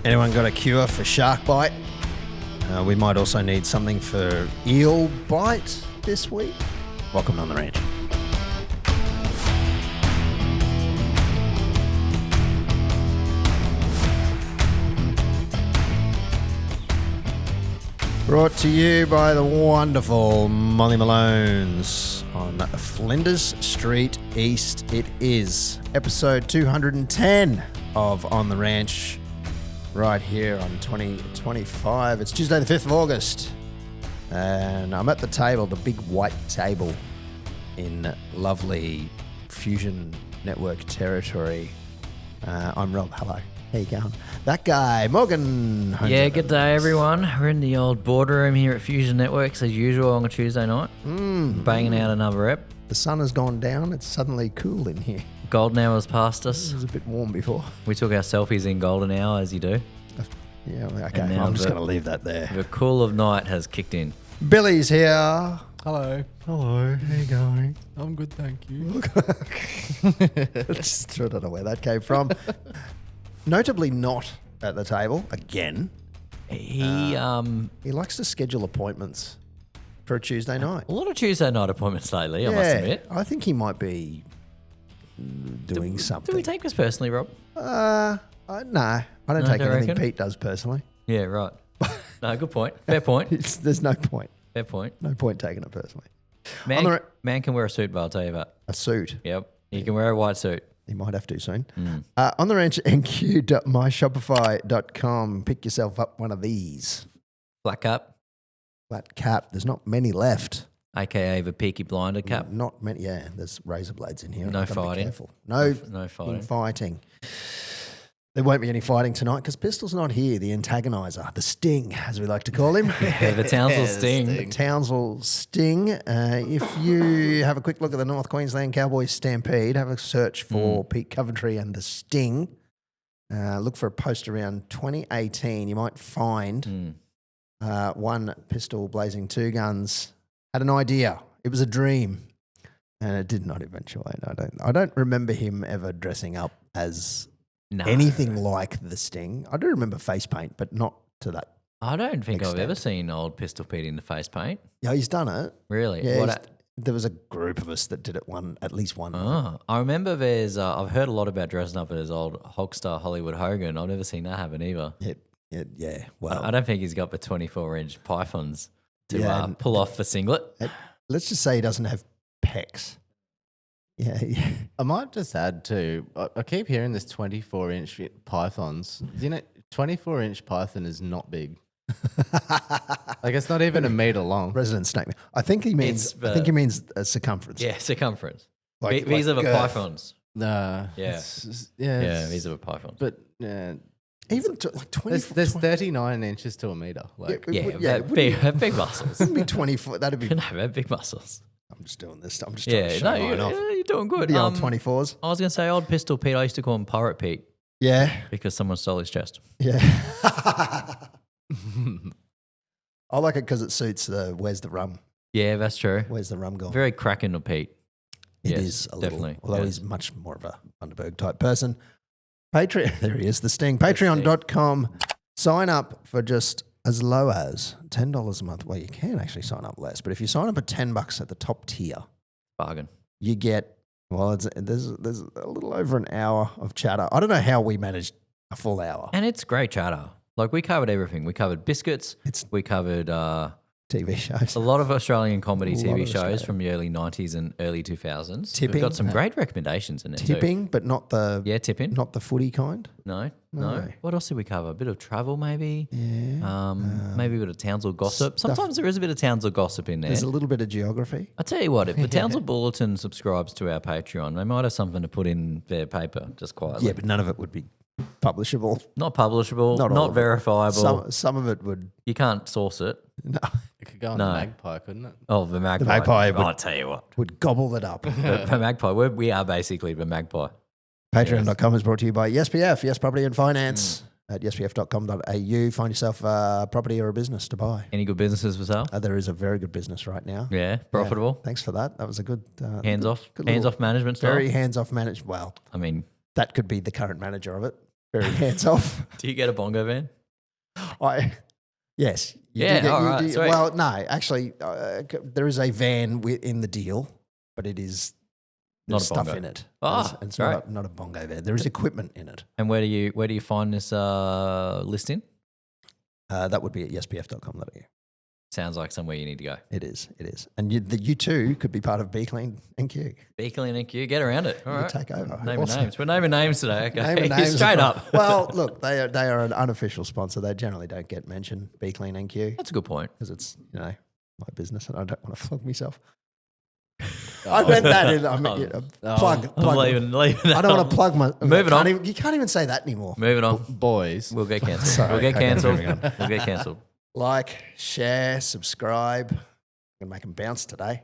Anyone got a cure for shark bite? We might also need something for eel bite this week. Welcome on the ranch. Brought to you by the wonderful Molly Malones on Flinders Street East. It is episode 210 of On the Ranch right here on 2025. It's Tuesday the 5th of August and I'm at the table, the big white table in lovely Fusion Network territory. I'm Rob. Hello. How you going? That guy, Morgan. Yeah, good day, everyone. We're in the old boardroom here at Fusion Networks as usual on a Tuesday night. Banging out another rep. The sun has gone down. It's suddenly cool in here. Golden hour's past us. It was a bit warm before. We took our selfies in golden hour, as you do. Yeah, okay. I'm just going to leave that there. The cool of night has kicked in. Billy's here. Hello. Hello. How you going? I'm good, thank you. Just I don't know where that came from. Notably not at the table again. He likes to schedule appointments for a Tuesday night. a lot of Tuesday night appointments lately, I must admit. I think he might be doing something. Do we take this personally, Rob? No, I don't take anything Pete does personally. Yeah, right. No, good point. Fair point. There's no point. Fair point. No point taking it personally. Man can wear a suit, but I'll tell you that. A suit. Yep. He can wear a white suit. He might have to soon. On the ranch, nq.myshopify.com. Pick yourself up one of these. Black cap, Flat cap. There's not many left. a.k.a. the Peaky Blinder cap. Not many. Yeah, there's razor blades in here. No I've gotta be fighting. careful. No fighting. fighting. There won't be any fighting tonight because Pistol's not here, the antagonizer, the Sting, as we like to call him. Yeah, the Townsville Sting. The Townsville Sting. If you have a quick look at the North Queensland Cowboys Stampede, have a search for Pete Coventry and the Sting. Look for a post around 2018. You might find one Pistol blazing two guns. Had an idea. It was a dream. And it did not eventuate. I don't remember him ever dressing up as anything like the Sting. I do remember face paint, but not to that. I don't think extent. I've ever seen old Pistol Pete in the face paint. Yeah, he's done it. Really? Yeah, there was a group of us that did it at least one. Oh, I remember there's. I've heard a lot about dressing up as old Hulkster Hollywood Hogan. I've never seen that happen either. Yeah. Well, I don't think he's got the 24-inch pythons to pull off the singlet. Let's just say he doesn't have pecs. Yeah. I might just add too, I keep hearing this 24-inch pythons. You know, 24-inch python is not big. Like it's not even a meter long. Resident Snake. I think he means circumference. Yeah, circumference. Like these are the girth. pythons. Yeah. These are the pythons. But Even like 20. there's 39 inches to a meter. Like big muscles. Wouldn't be 24. That'd be. No, they're big muscles. I'm just doing this. I'm just trying to show mine off. You're doing good. The old 24s. I was going to say old Pistol Pete. I used to call him Pirate Pete. Yeah. Because someone stole his chest. Yeah. I like it because it suits the where's the rum. Yeah, that's true. Where's the rum gone? Very cracking of Pete. It Yes, is a definitely. little, although Yes. he's much more of a Underberg type person. Patreon, there he is, the Sting. Patreon.com. Sign up for just as low as $10 a month. Well, you can actually sign up less, but if you sign up at $10 at the top tier, Bargain. you get, there's a little over an hour of chatter. I don't know how we managed a full hour. And it's great chatter. Like we covered everything. We covered biscuits. We covered TV shows. a lot of Australian comedy A lot TV of shows Australian. from the early 90s and early 2000s. Tipping. We've got some great recommendations in it Tipping, but not the tipping. not the footy kind. No. No. What else did we cover? A bit of travel maybe. Yeah. Maybe a bit of Townsville gossip. Sometimes there is a bit of Townsville gossip in there. There's a little bit of geography. I tell you what, if the Townsville Bulletin subscribes to our Patreon, they might have something to put in their paper just quietly. Yeah, but none of it would be publishable. Not publishable, Not all not of it. verifiable. Some of it would. You can't source it. No, it could go on No. the magpie, couldn't it? Oh, the magpie. magpie would- I'll tell you what. would gobble it up. The magpie. We are basically the magpie. Patreon.com is brought to you by YesPF, Yes Property and Finance. At yespf.com.au, find yourself a property or a business to buy. Any good businesses for sale? There is a very good business right now. Yeah, profitable. Yeah, thanks for that. That was a good... Hands-off management style. Very hands-off management. Well, I mean, that could be the current manager of it. very hands off. Do you get a bongo van? Yes. You Yeah, do get, all right, sweet. well, no, actually, there is a van in the deal, but it is Not there's a stuff bongo. in it. Ah, it's great. not a bongo van. There is equipment in it. And where do you find this listing? That would be at yespf.com.au. Sounds like somewhere you need to go. It is. And you too could be part of Be Clean NQ. Be Clean NQ, get around it. All You right. take over. Naming Awesome. names. We're naming names today. Okay. Naming names Straight across- up. Well, look, they are an unofficial sponsor. They generally don't get mentioned. Be Clean NQ That's a good point. because it's my business and I don't want to flog myself. I meant that in. I mean, plug. I'm leaving that. I don't want to plug my. Moving on. You can't even say that anymore. Moving on. Boys. We'll get cancelled. Sorry. We'll get Okay, cancelled. moving on. We'll get cancelled. Like, share, subscribe. I'm gonna make them bounce today,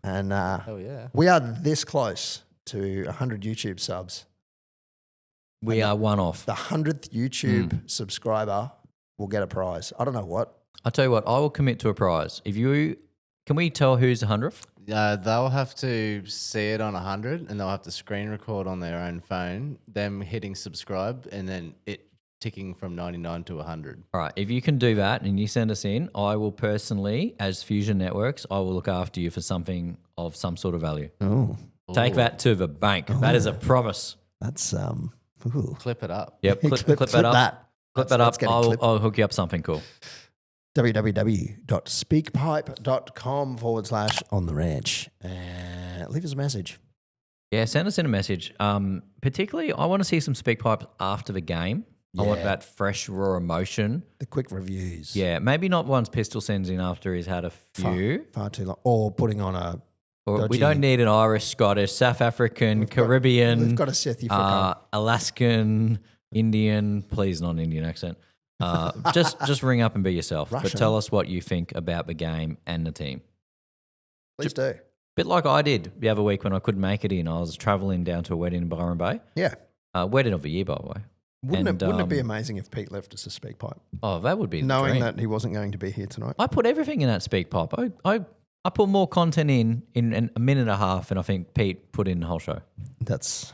and Oh, yeah. we are this close to 100 YouTube subs. We are one off. The 100th YouTube subscriber will get a prize. I don't know what. I'll tell you what, I will commit to a prize. Can we tell who's the 100th? They'll have to see it on 100 and they'll have to screen record on their own phone, them hitting subscribe and then it ticking from 99 to 100. All right, if you can do that and you send us in, I will personally, as Fusion Networks, I will look after you for something of some sort of value. Oh, Take that to the bank. That is a promise. that's ooh. Clip it up. Yep, clip that up. Clip that That's up. getting clipped. I'll hook you up something cool. www.speakpipe.com/on the ranch. Leave us a message. Yeah, send us in a message. Particularly, I want to see some speak pipes after the game. I want Yeah. that fresh, raw emotion. The quick reviews. Yeah, maybe not ones Pistol sends in after he's had a few. Far too long. Or putting on a. Or we dodgy- don't need an Irish, Scottish, South African, Caribbean, We've got a South Africa. Alaskan, Indian. Please, not an Indian accent. Just ring up and be yourself. But Russian. tell us what you think about the game and the team. Please do. Bit like I did the other week when I couldn't make it in. I was travelling down to a wedding in Byron Bay. Yeah. Wedding of the year, by the way. Wouldn't it be amazing if Pete left us a speak pipe? Oh, that would be the Knowing dream. that he wasn't going to be here tonight. I put everything in that speak pipe. I put more content in a minute and a half than I think Pete put in the whole show. That's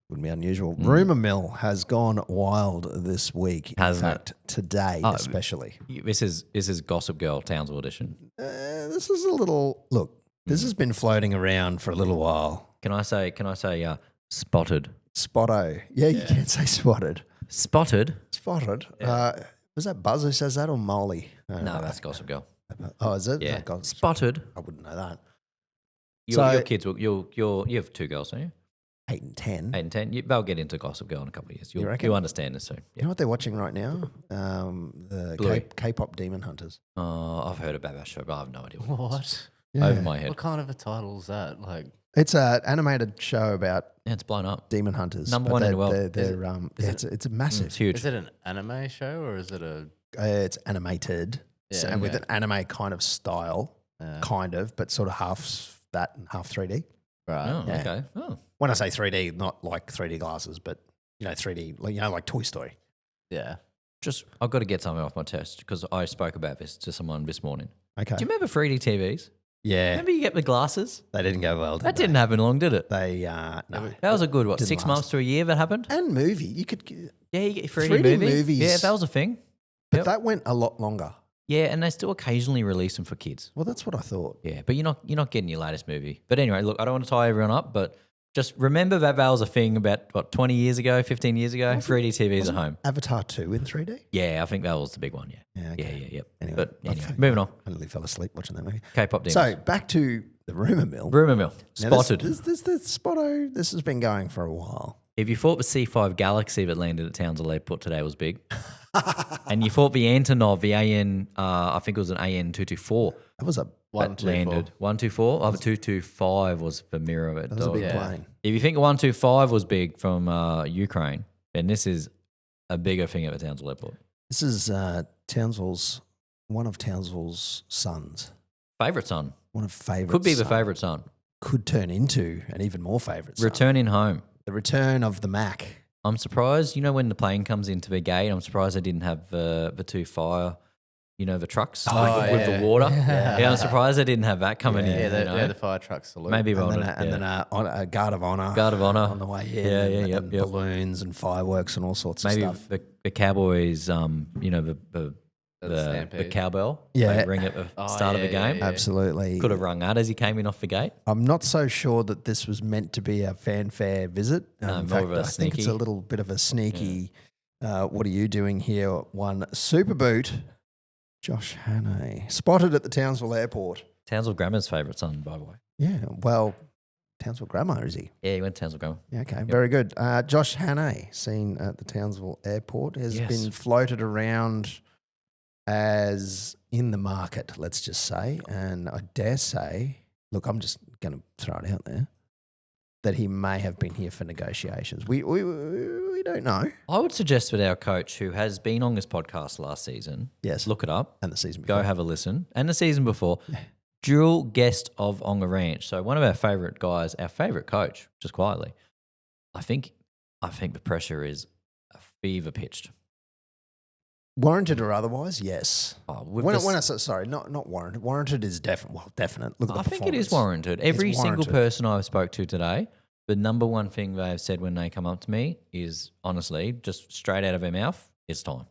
wouldn't be unusual. Rumour mill has gone wild this week. Hasn't in fact, today Oh, especially. This is Gossip Girl Townsville edition. This is a little look. This has been floating around for a little while. Can I say spotted? Spotto. Yeah, you can't say spotted. Spotted? Spotted. Was that Buzz who says that or Molly? No, that's Gossip Girl. Oh, is it? Yeah. Oh, God. Spotted. I wouldn't know that. Your kids will. You have two girls, don't you? 8 and 10. 8 and 10. They'll get into Gossip Girl in a couple of years. You reckon? You'll understand this soon. You Yeah. know what they're watching right now? The Bluey. K-pop Demon Hunters. I've heard about that show, but I have no idea what it is. What? Over my head. What kind of a title is that? Like, It's an animated show about Yeah, it's blown up. demon hunters. Number but one in they're- the world. it's a massive. It's huge. is it an anime show or is it a? It's animated, Yeah, and with okay. an anime kind of style, kind of, but sort of half that and half 3D. Right. Oh, Yeah. okay. Oh. When I say 3D, not like 3D glasses, but 3D, like Toy Story. Yeah. I've got to get something off my chest because I spoke about this to someone this morning. Okay. Do you remember 3D TVs? Yeah, Remember you get the glasses? they didn't go well. That didn't happen long, did it? They no. That was a good, Didn't 6 last. months to a year that happened? And movie, you could, Yeah, you get 3D, 3D movie. movies. Yeah, that was a thing. but Yep. that went a lot longer. Yeah, and they still occasionally release them for kids. Well, that's what I thought. Yeah, but you're not getting your latest movie. But anyway, look, I don't want to tie everyone up, but just remember that was a thing about 20 years ago, 15 years ago. 3D TVs at home. Avatar 2 in 3D. Yeah, I think that was the big one. Yeah. Yeah, okay. Yeah. Yep. Anyway, But I anyway, think moving on. I nearly fell asleep watching that movie. K-pop demons. So back to the rumor mill. Rumor mill Now, spotted. This Spotto. This has been going for a while. If you thought the C5 Galaxy that landed at Townsville Airport today was big, and you thought the Antonov, the AN, I think it was an AN224 That was a that landed 124. Oh, the 225 was the mirror of it. that was a big Yeah. plane. If you think 125 was big from Ukraine, then this is a bigger thing at the Townsville Airport. This is one of Townsville's sons. Favorite son. One of favourite. Could be the favorite son. Could turn into an even more favourite son. Returning home. The return of the Mac. I'm surprised, when the plane comes into the gate, I'm surprised they didn't have the two fire, the trucks Oh, with yeah. the water. Yeah, I'm surprised they didn't have that coming in. The fire truck salute. Maybe And Bolton. then a guard of honor. Guard of Honor. on the way in. And balloons and fireworks and all sorts Maybe of stuff. the Cowboys, the Stampede. cowbell. Yeah. They ring at the start of the game. yeah. Absolutely. Could have rung that as he came in off the gate. I'm not so sure that this was meant to be a fanfare visit. No, In more fact, of a I think it's sneaky. a little bit of a sneaky. What are you doing here? One super boot. Josh Hannay spotted at the Townsville Airport. Townsville Grammar's favourite son, by the way. Yeah, well, Townsville Grammar, is he? Yeah, he went to Townsville Grammar. Yeah, okay, very good. Josh Hannay, seen at the Townsville Airport, has been floated around as in the market, let's just say. And I dare say, look, I'm just going to throw it out there, that he may have been here for negotiations. We don't know. I would suggest with our coach, who has been on this podcast last season, Yes. look it up, And the season before. go have a listen, and the season before, dual guest of On the Ranch. So one of our favourite guys, our favourite coach, just quietly. I think the pressure is fever pitched. Warranted or otherwise, yes. Oh, When I say, sorry, not warranted. Warranted is definite. Well, definite. Look at the I think it is performance. warranted. Every single warranted. person I've spoke to today, the number one thing they have said when they come up to me is honestly, just straight out of their mouth, it's time.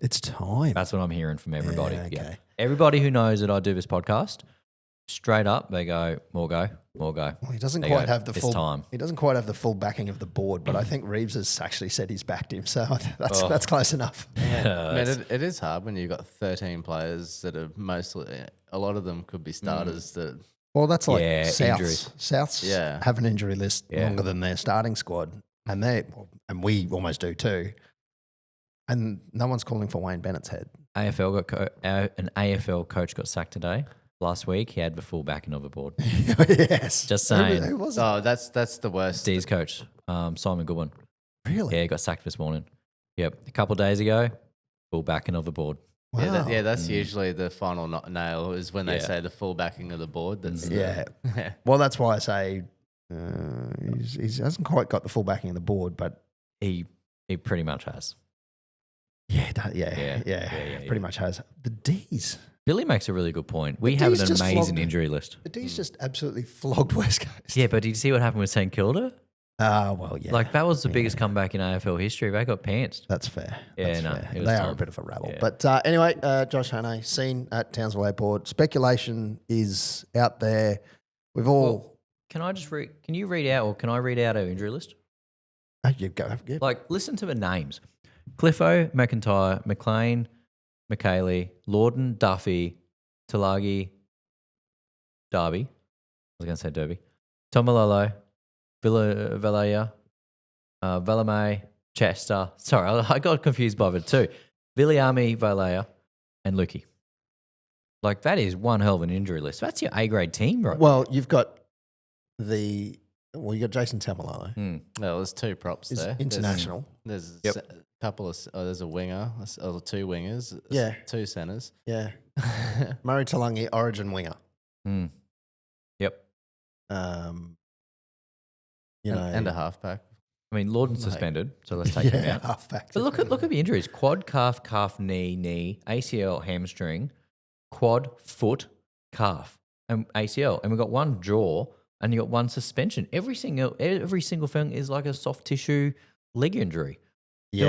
It's time. That's what I'm hearing from everybody. Yeah, okay. Everybody who knows that I do this podcast, straight up, they go, more go. Well, he doesn't They quite go, have the "It's full. time." He doesn't quite have the full backing of the board, but I think Reeves has actually said he's backed him, so that's close enough. I mean, it is hard when you've got 13 players that are mostly, a lot of them could be starters that, Well, that's like Yeah, injuries. Souths Yeah. have an injury list Yeah. longer than their starting squad, and we almost do too. And no one's calling for Wayne Bennett's head. an AFL coach got sacked today. Last week, he had the full backing of the board. Yes, Just saying. Who was it? oh, that's the worst. Steve's coach, Simon Goodwin. Really? Yeah, he got sacked this morning. Yep. A couple of days ago, full backing of the board. Wow. That's usually the final nail is when they Yeah. say the full backing of the board. That's Yeah. Well, that's why I say he hasn't quite got the full backing of the board, but He pretty much has. yeah, Yeah. pretty much has. The D's. Billy makes a really good point. We The have D's an just amazing flogged- injury list. The D's just absolutely flogged West Coast. Yeah, but did you see what happened with St Kilda? Well, yeah. Like, that was the biggest comeback in AFL history. They got pantsed. That's fair. Yeah, That's no, fair. it was They are time. a bit of a rabble. Yeah. But anyway, Josh Hannay, seen at Townsville Airport. Speculation is out there. We've all. Can I just read? Can you read out, or can I read out our injury list? You go. Yeah. Like, listen to the names: Cliffo, McIntyre, McLean, McKaylee, Lorden, Duffy, Tulagi, Darby. I was going to say Derby. Tomalolo, Vilaya, Velamay, Chester. Sorry, I got confused by the two. Viliami, Vilaya, and Lukey. Like, that is one hell of an injury list. That's your A-grade team, bro. Well, you've got you got Jason Tamalolo. Well, there's two props He's there. international. There's Yep. a couple of. There's a winger, or two wingers. Yeah. Two centers. Yeah. Murray Talangi, origin winger. Mm. Yep. And a halfback. I mean, Lorden's suspended, so let's take him out. halfback. But look at the injuries: quad, calf, knee, ACL, hamstring, quad, foot, calf, and ACL, and we've got one jaw, and you got one suspension. Every single thing is like a soft tissue leg injury. Yeah.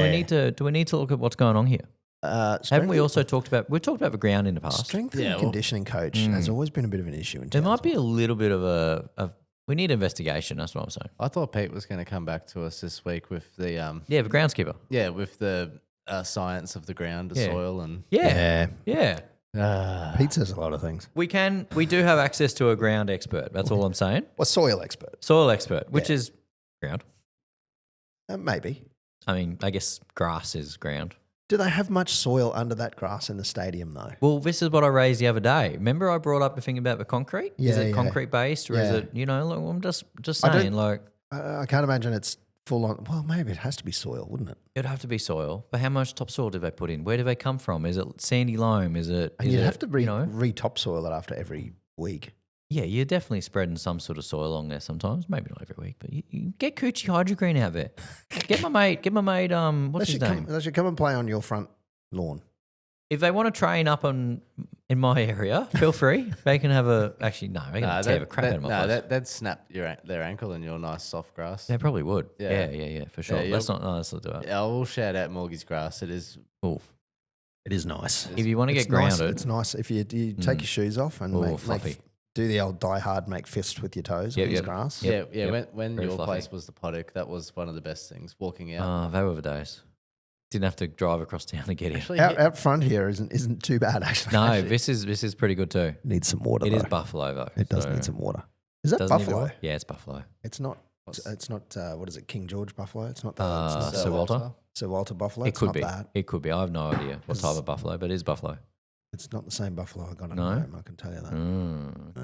Do we need to look at what's going on here? Haven't we also talked about the ground in the past? Strength Yeah, and well- conditioning coach has always been a bit of an issue in There might Townsville. be a little bit of we need investigation. That's what I'm saying. I thought Pete was going to come back to us this week with the Yeah, the groundskeeper. with the science of the ground, the Yeah. soil, and Yeah. Pete says a lot of things. We do have access to a ground expert. That's all I'm saying. Well, soil expert. Soil expert, which is ground. Maybe. I mean, I guess grass is ground. Do they have much soil under that grass in the stadium, though? Well, this is what I raised the other day. Remember I brought up the thing about the concrete? Is Yeah, it yeah. concrete based or is Yeah. it, look, I'm just I don't- saying, like, I can't imagine it's full on. Well, maybe it has to be soil, wouldn't it? it'd have to be soil. But how much topsoil do they put in? Where do they come from? Is it sandy loam? Is it? And is you'd it, have to re-topsoil it after every week. Yeah, you're definitely spreading some sort of soil along there sometimes. Maybe not every week, but you get Coochie Hydro Green out there. Get my mate, what's his name? They should come and play on your front lawn. if they want to train up in my area, feel free. They can have a. Actually, no, they can tear the crap out of my place. That'd snap their ankle in your nice soft grass. They probably would. Yeah. Yeah, for sure. Yeah, Let's not do it. I will shout out Morgie's grass. It is. Oof. It is nice. If you want to get It's nice. grounded, It's nice if you take your shoes off and fluffy. do the old die hard, make fists with your toes on this grass. Yeah. Yep. When Very your fluffy. place was the paddock, that was one of the best things. Walking out. they were the days. Didn't have to drive across town to get here. Actually, Out front here isn't too bad actually. No, this is pretty good too. Needs some water. It is though. Buffalo though. It does so need some water. Is that doesn't need Buffalo? water. Yeah, it's Buffalo. It's not. It's not. What is it? King George Buffalo. It's not. It's Sir Walter. Sir Walter Buffalo. It It's could not be. that. It could be. I have no idea what type of buffalo, but it is buffalo. It's not the same buffalo I got at No? home. I can tell you that.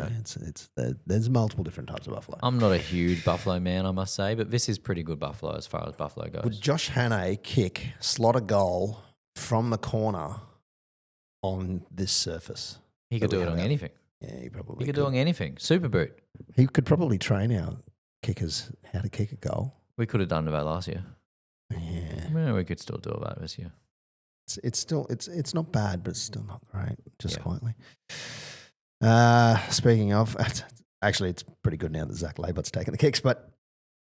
Okay. There's multiple different types of buffalo. I'm not a huge buffalo man, I must say, but this is pretty good buffalo as far as buffalo goes. Would Josh Hannay slot a goal from the corner on this surface? He could that we do it have on out? anything. Yeah, he probably He could do it on anything. Super boot. He could probably train our kickers how to kick a goal. We could have done that last year. Yeah, Yeah, we could still do that this year. it's still it's not bad, but it's still not great. Just Yeah. quietly. Speaking of, actually, it's pretty good now that Zach Labott's taking the kicks. But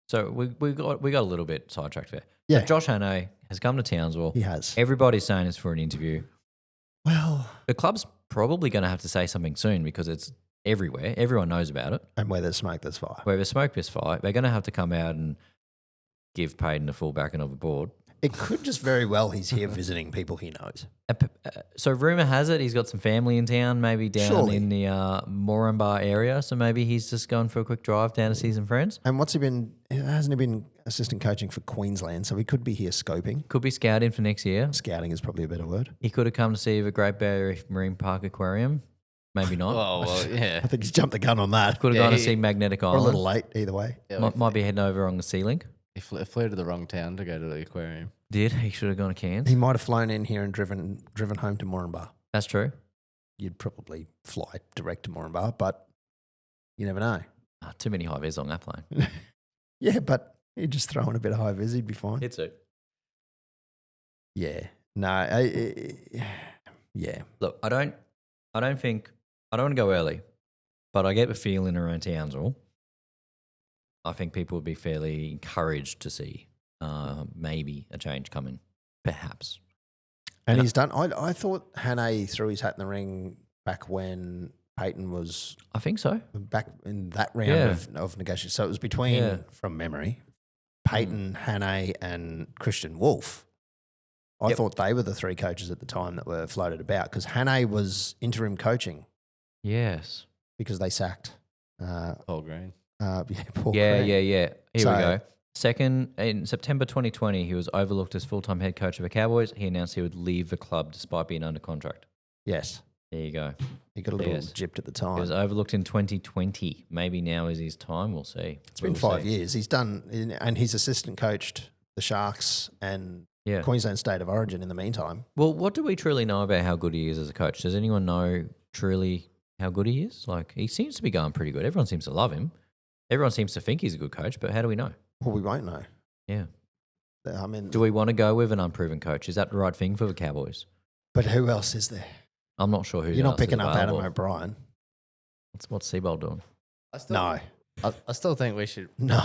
So we got a little bit sidetracked there. yeah, So Josh Hannay has come to Townsville. he has. Everybody's saying it's for an interview. Well, The club's probably going to have to say something soon because it's everywhere. Everyone knows about it. and where there's smoke, there's fire. Where there's smoke, there's fire. They're going to have to come out and give Payton the full backing of the board. It could just very well he's here visiting people he knows. So rumor has it he's got some family in town, maybe down Surely. in the Moranbah area. So maybe he's just going for a quick drive down to see some friends. And what's he been? Hasn't he been assistant coaching for Queensland? So he could be here scoping. Could be scouting for next year. Scouting is probably a better word. He could have come to see the Great Barrier Reef Marine Park Aquarium. Maybe not. Oh well, yeah. I think he's jumped the gun on that. Could have gone to he- see Magnetic Or a Island. little late, either way. Yeah, Might be heading over on the Sea Link. he flew to the wrong town to go to the aquarium. Did he should have gone to Cairns? He might have flown in here and driven home to Moranbah. That's true. You'd probably fly direct to Moranbah, but you never know. Too many high vis on that plane. Yeah, but he'd just throw in a bit of high vis, he'd be fine. It's it. Yeah. No, yeah. Look, I don't want to go early, but I get the feeling around Townsville. I think people would be fairly encouraged to see maybe a change coming, perhaps. And he's done. I thought Hannay threw his hat in the ring back when Payton was I think so. back in that round Yeah. of negotiations. So it was between, Yeah. from memory, Payton, Hannay, and Christian Wolfe. I Yep. thought they were the three coaches at the time that were floated about because Hannay was interim coaching Yes. because they sacked. Paul Green. Paul Yeah. Craig. Here So- we go. Second, in September 2020, he was overlooked as full-time head coach of the Cowboys. He announced he would leave the club despite being under contract. Yes. There you go. He got a little Yes. gypped at the He time. was overlooked in 2020. Maybe now is his time. We'll see. It's been 5 years. He's done, and he's assistant coached the Sharks and Yeah. Queensland State of Origin in the meantime. Well, what do we truly know about how good he is as a coach? Does anyone know truly how good he is? Like, he seems to be going pretty good. Everyone seems to love him. Everyone seems to think he's a good coach, but how do we know? Well, we won't know. Yeah. I mean, Do we want to go with an unproven coach? Is that the right thing for the Cowboys? but who else is there? I'm not sure who. You're not else is picking up Adam available. O'Brien. What's Seabold doing? No. I still think we should. No.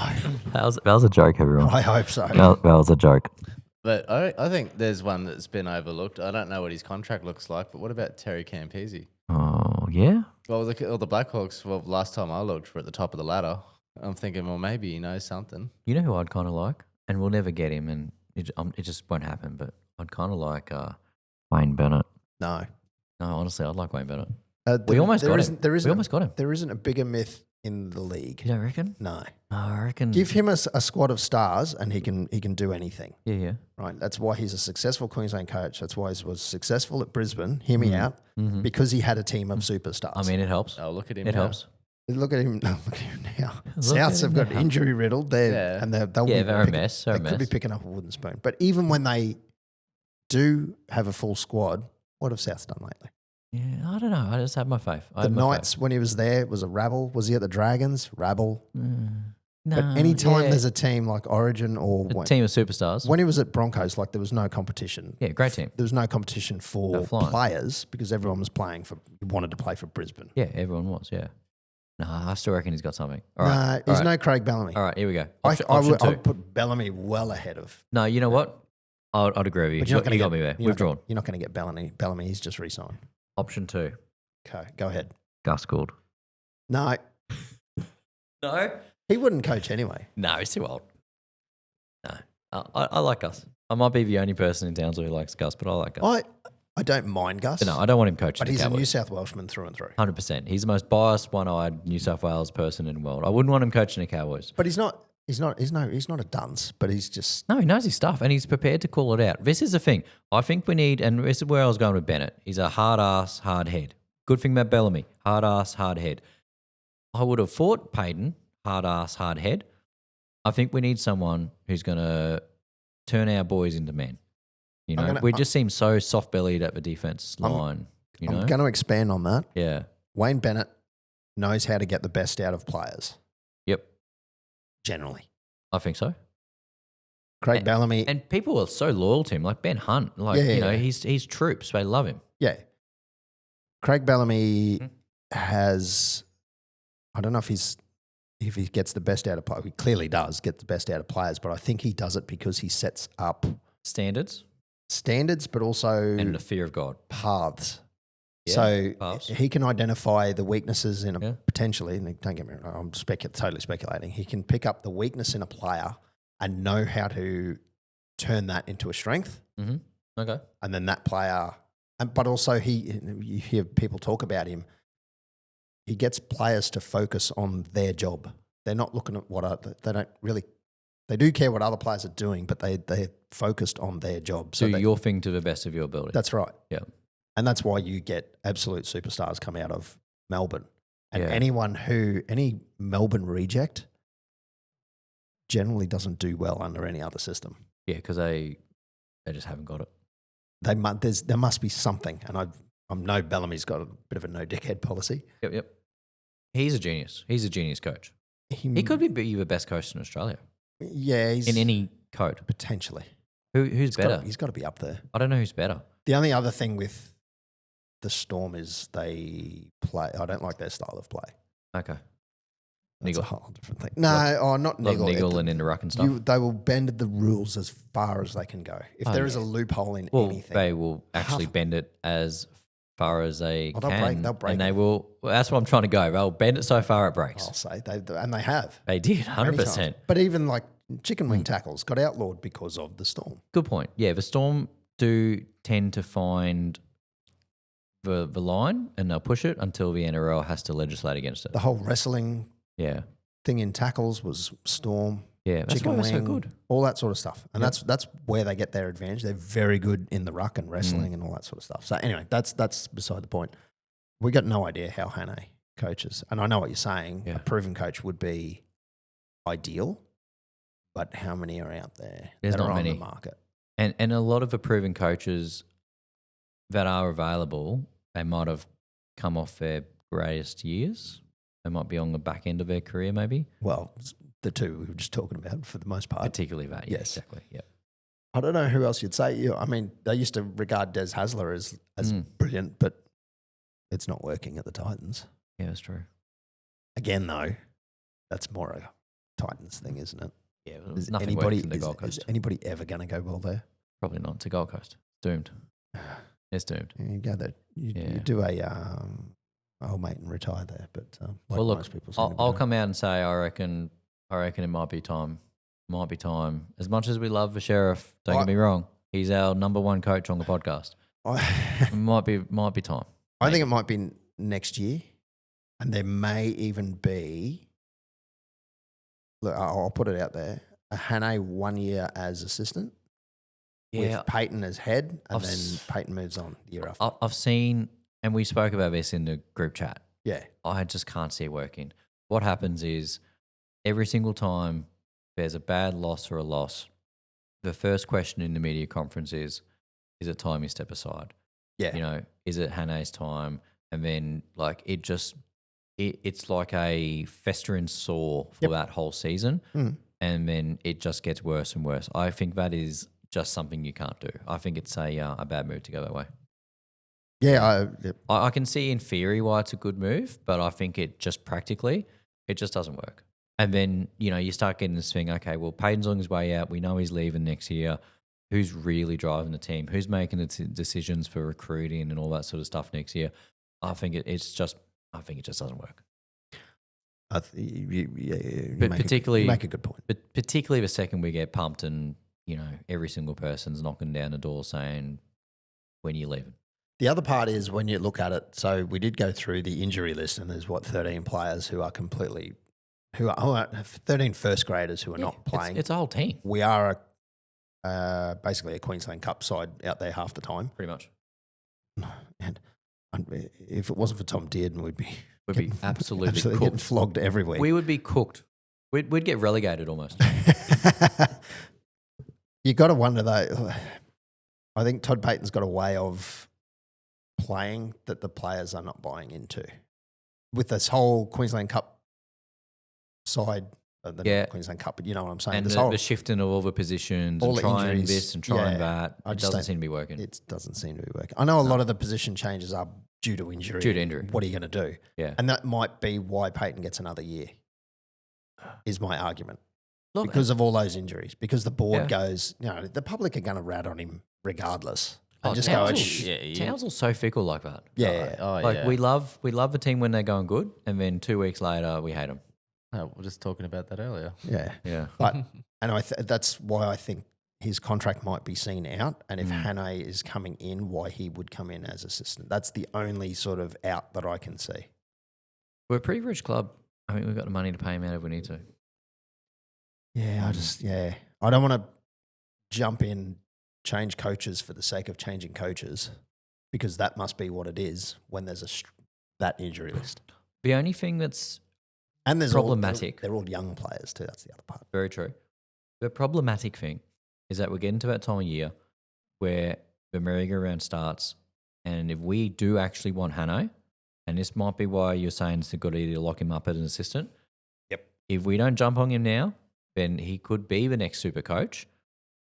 That was a joke, everyone. I hope so. That was a joke. But I think there's one that's been overlooked. I don't know what his contract looks like, but what about Terry Campese? Oh, yeah? Well, the Blackhawks, well, last time I looked, were at the top of the ladder. I'm thinking, well, maybe he knows something. You know who I'd kind of like? And we'll never get him, and it just won't happen, but I'd kind of like Wayne Bennett. No. No, honestly, I'd like Wayne Bennett. We almost got him. We almost got him. There isn't a bigger myth in the league. You don't reckon? No. I reckon. Give him a squad of stars and he can do anything. Yeah. Right. That's why he's a successful Queensland coach. That's why he was successful at Brisbane. Hear me out. Mhm. Because he had a team of superstars. I mean, it helps. Oh, look at him. It now. helps. Look at him. Look at him now. Look Souths at have him got now. injury riddled. Yeah. And they'll Yeah, be they're a picking- mess. They're a They could be mess. picking up a wooden spoon. But even when they do have a full squad, what have Souths done lately? Yeah, I don't know. I just have my faith. The Knights, when he was there, was a rabble. Was he at the Dragons? Rabble. But No, anytime yeah. there's a team like Origin or A team of superstars. when he was at Broncos, like there was no competition. Yeah, great team. There was no competition for They're flying. players because everyone was wanted to play for Brisbane. Yeah, everyone was, yeah. Nah, I still reckon he's got something. All No, right. he's all right. no Craig Bellamy. All right, here we go. I Option would 2. put Bellamy well ahead of. No, you know what? I'd agree with you. But you're not You going got me there. You're Withdrawn. You're not going to get Bellamy. Bellamy, he's just re-signed. Option 2. Okay, go ahead. Gus Gould. No, No? he wouldn't coach anyway. No, he's too old. No. I like Gus. I might be the only person in Townsville who likes Gus, but I like Gus. I don't mind Gus. But no, I don't want him coaching But the he's a Cowboys. New South Welshman through and through. 100%. He's the most biased, one-eyed New South Wales person in the world. I wouldn't want him coaching the Cowboys. But he's not a dunce. But he's just No, he knows his stuff and he's prepared to call it out. This is the thing. I think we need, and this is where I was going with Bennett. He's a hard ass, hard head. Good thing about Bellamy, hard ass, hard head. I would have thought Payton, hard ass, hard head. I think we need someone who's going to turn our boys into men. You know, we just seem so soft bellied at the defense line. I'm going to expand on that. Yeah. Wayne Bennett knows how to get the best out of players. Yep. Generally. I think so. Craig Bellamy. And people are so loyal to him, like Ben Hunt. Like, Yeah. you know, he's troops. They love him. Yeah. Craig Bellamy has, I don't know if he gets the best out of players. He clearly does get the best out of players, but I think he does it because he sets up standards, but also and the fear of God. paths. Yeah, So paths. he can identify the weaknesses in Yeah. potentially, and don't get me wrong, I'm totally speculating. He can pick up the weakness in a player and know how to turn that into a strength. Mm-hmm. Okay. And then that player, but also you hear people talk about him. He gets players to focus on their job. They're not looking at they don't really, they do care what other players are doing, but they're focused on their job. Do your thing to the best of your ability. That's right. Yeah. And that's why you get absolute superstars come out of Melbourne. And Yeah. any Melbourne reject generally doesn't do well under any other system. Yeah, because they just haven't got it. There must be something. And I know Bellamy's got a bit of a no dickhead policy. Yep. He's a genius. He's a genius coach. He could be the best coach in Australia. Yeah, in any code. Potentially. Who's better? He's got to be up there. I don't know who's better. The only other thing with the Storm is they play. I don't like their style of play. Okay. That's Niggle. a whole different thing. No, not niggle. Niggle and into ruck and stuff. They will bend the rules as far as they can go. If there is a loophole in anything, they will actually bend it as far as they can. They'll break and they it. will. Well, that's what I'm trying to go. They'll bend it so far it breaks. I'll say and they have. They did, Many 100%. times. But even like chicken wing tackles got outlawed because of the Storm. Good point. Yeah, the Storm do tend to find the line and they'll push it until the NRL has to legislate against it. The whole wrestling thing in tackles was Storm. Yeah, that's chicken why wing, they're so good. All that sort of stuff. And that's where they get their advantage. They're very good in the ruck and wrestling and all that sort of stuff. So anyway, that's beside the point. We got no idea how Hannah coaches. And I know what you're saying. Yeah. A proven coach would be ideal, but how many are out there There's that not are many. on the market? And a lot of the proven coaches that are available, they might have come off their greatest years. They might be on the back end of their career, maybe. Well, the two we were just talking about for the most part. Particularly that, yeah, Yes. exactly. Yeah. I don't know who else you'd say. I mean, they used to regard Des Hasler as brilliant, but it's not working at the Titans. Yeah, that's true. Again, though, that's more a Titans thing, isn't it? Yeah, nothing works in the Gold Is Coast. anybody ever going to go well there? Probably not. It's a Gold Coast. Doomed. It's doomed. You go there. You do a old mate and retire there, but like Well, look, most people seem to be I'll doing. come out and say I reckon it might be time. Might be time. As much as we love the sheriff, don't get me wrong, he's our number one coach on the podcast. It might be time. I think it might be next year, and there may even be. Look, I'll put it out there: a Hannah 1 year as assistant, with Peyton as head, and then Peyton moves on the year after. I've seen, and we spoke about this in the group chat. Yeah, I just can't see it working. What happens is every single time there's a bad loss or a loss, the first question in the media conference is it time you step aside? Yeah. You know, is it Hannah's time? And then like it just it's like a festering sore for that whole season, and then it just gets worse and worse. I think that is just something you can't do. I think it's a bad move to go that way. Yeah, I can see in theory why it's a good move, but I think it just practically, it just doesn't work. And then, you start getting this thing, okay, well, Payton's on his way out. We know he's leaving next year. Who's really driving the team? Who's making the decisions for recruiting and all that sort of stuff next year? I think it just doesn't work. you But you make a good point. But particularly the second we get pumped and, every single person's knocking down the door saying, when are you leaving? The other part is when you look at it, so we did go through the injury list and there's 13 players who are 13 first graders who are not playing. It's a whole team. We are basically a Queensland Cup side out there half the time. Pretty much. And if it wasn't for Tom Dearden, we'd be absolutely getting cooked. flogged every week. We would be cooked. We'd get relegated almost. You got to wonder though. I think Todd Payton's got a way of playing that the players are not buying into. With this whole Queensland Cup side, not Queensland Cup, but you know what I'm saying. And this the shifting of all the positions all and the trying injuries, this and trying that, it doesn't seem to be working. It doesn't seem to be working. I know a lot of the position changes are due to injury. What are you going to do? Yeah. And that might be why Payton gets another year, is my argument. Look, because of all those injuries. Because the board goes, the public are going to rat on him regardless. And just go, Townsville's so fickle like that. Yeah. We love the team when they're going good, and then 2 weeks later we hate them. Oh, we're just talking about that earlier. Yeah. But that's why I think his contract might be seen out, and if Hannay is coming in, why he would come in as assistant. That's the only sort of out that I can see. We're a pretty rich club. I mean, we've got the money to pay him out if we need to. Yeah, I don't want to jump in, change coaches for the sake of changing coaches, because that must be what it is when there's that injury list. The only thing that's there's problematic. They're all young players too. That's the other part. Very true. The problematic thing is that we're getting to that time of year where the merry-go-round starts, and if we do actually want Hannay, and this might be why you're saying it's a good idea to lock him up as an assistant. Yep. If we don't jump on him now, then he could be the next super coach,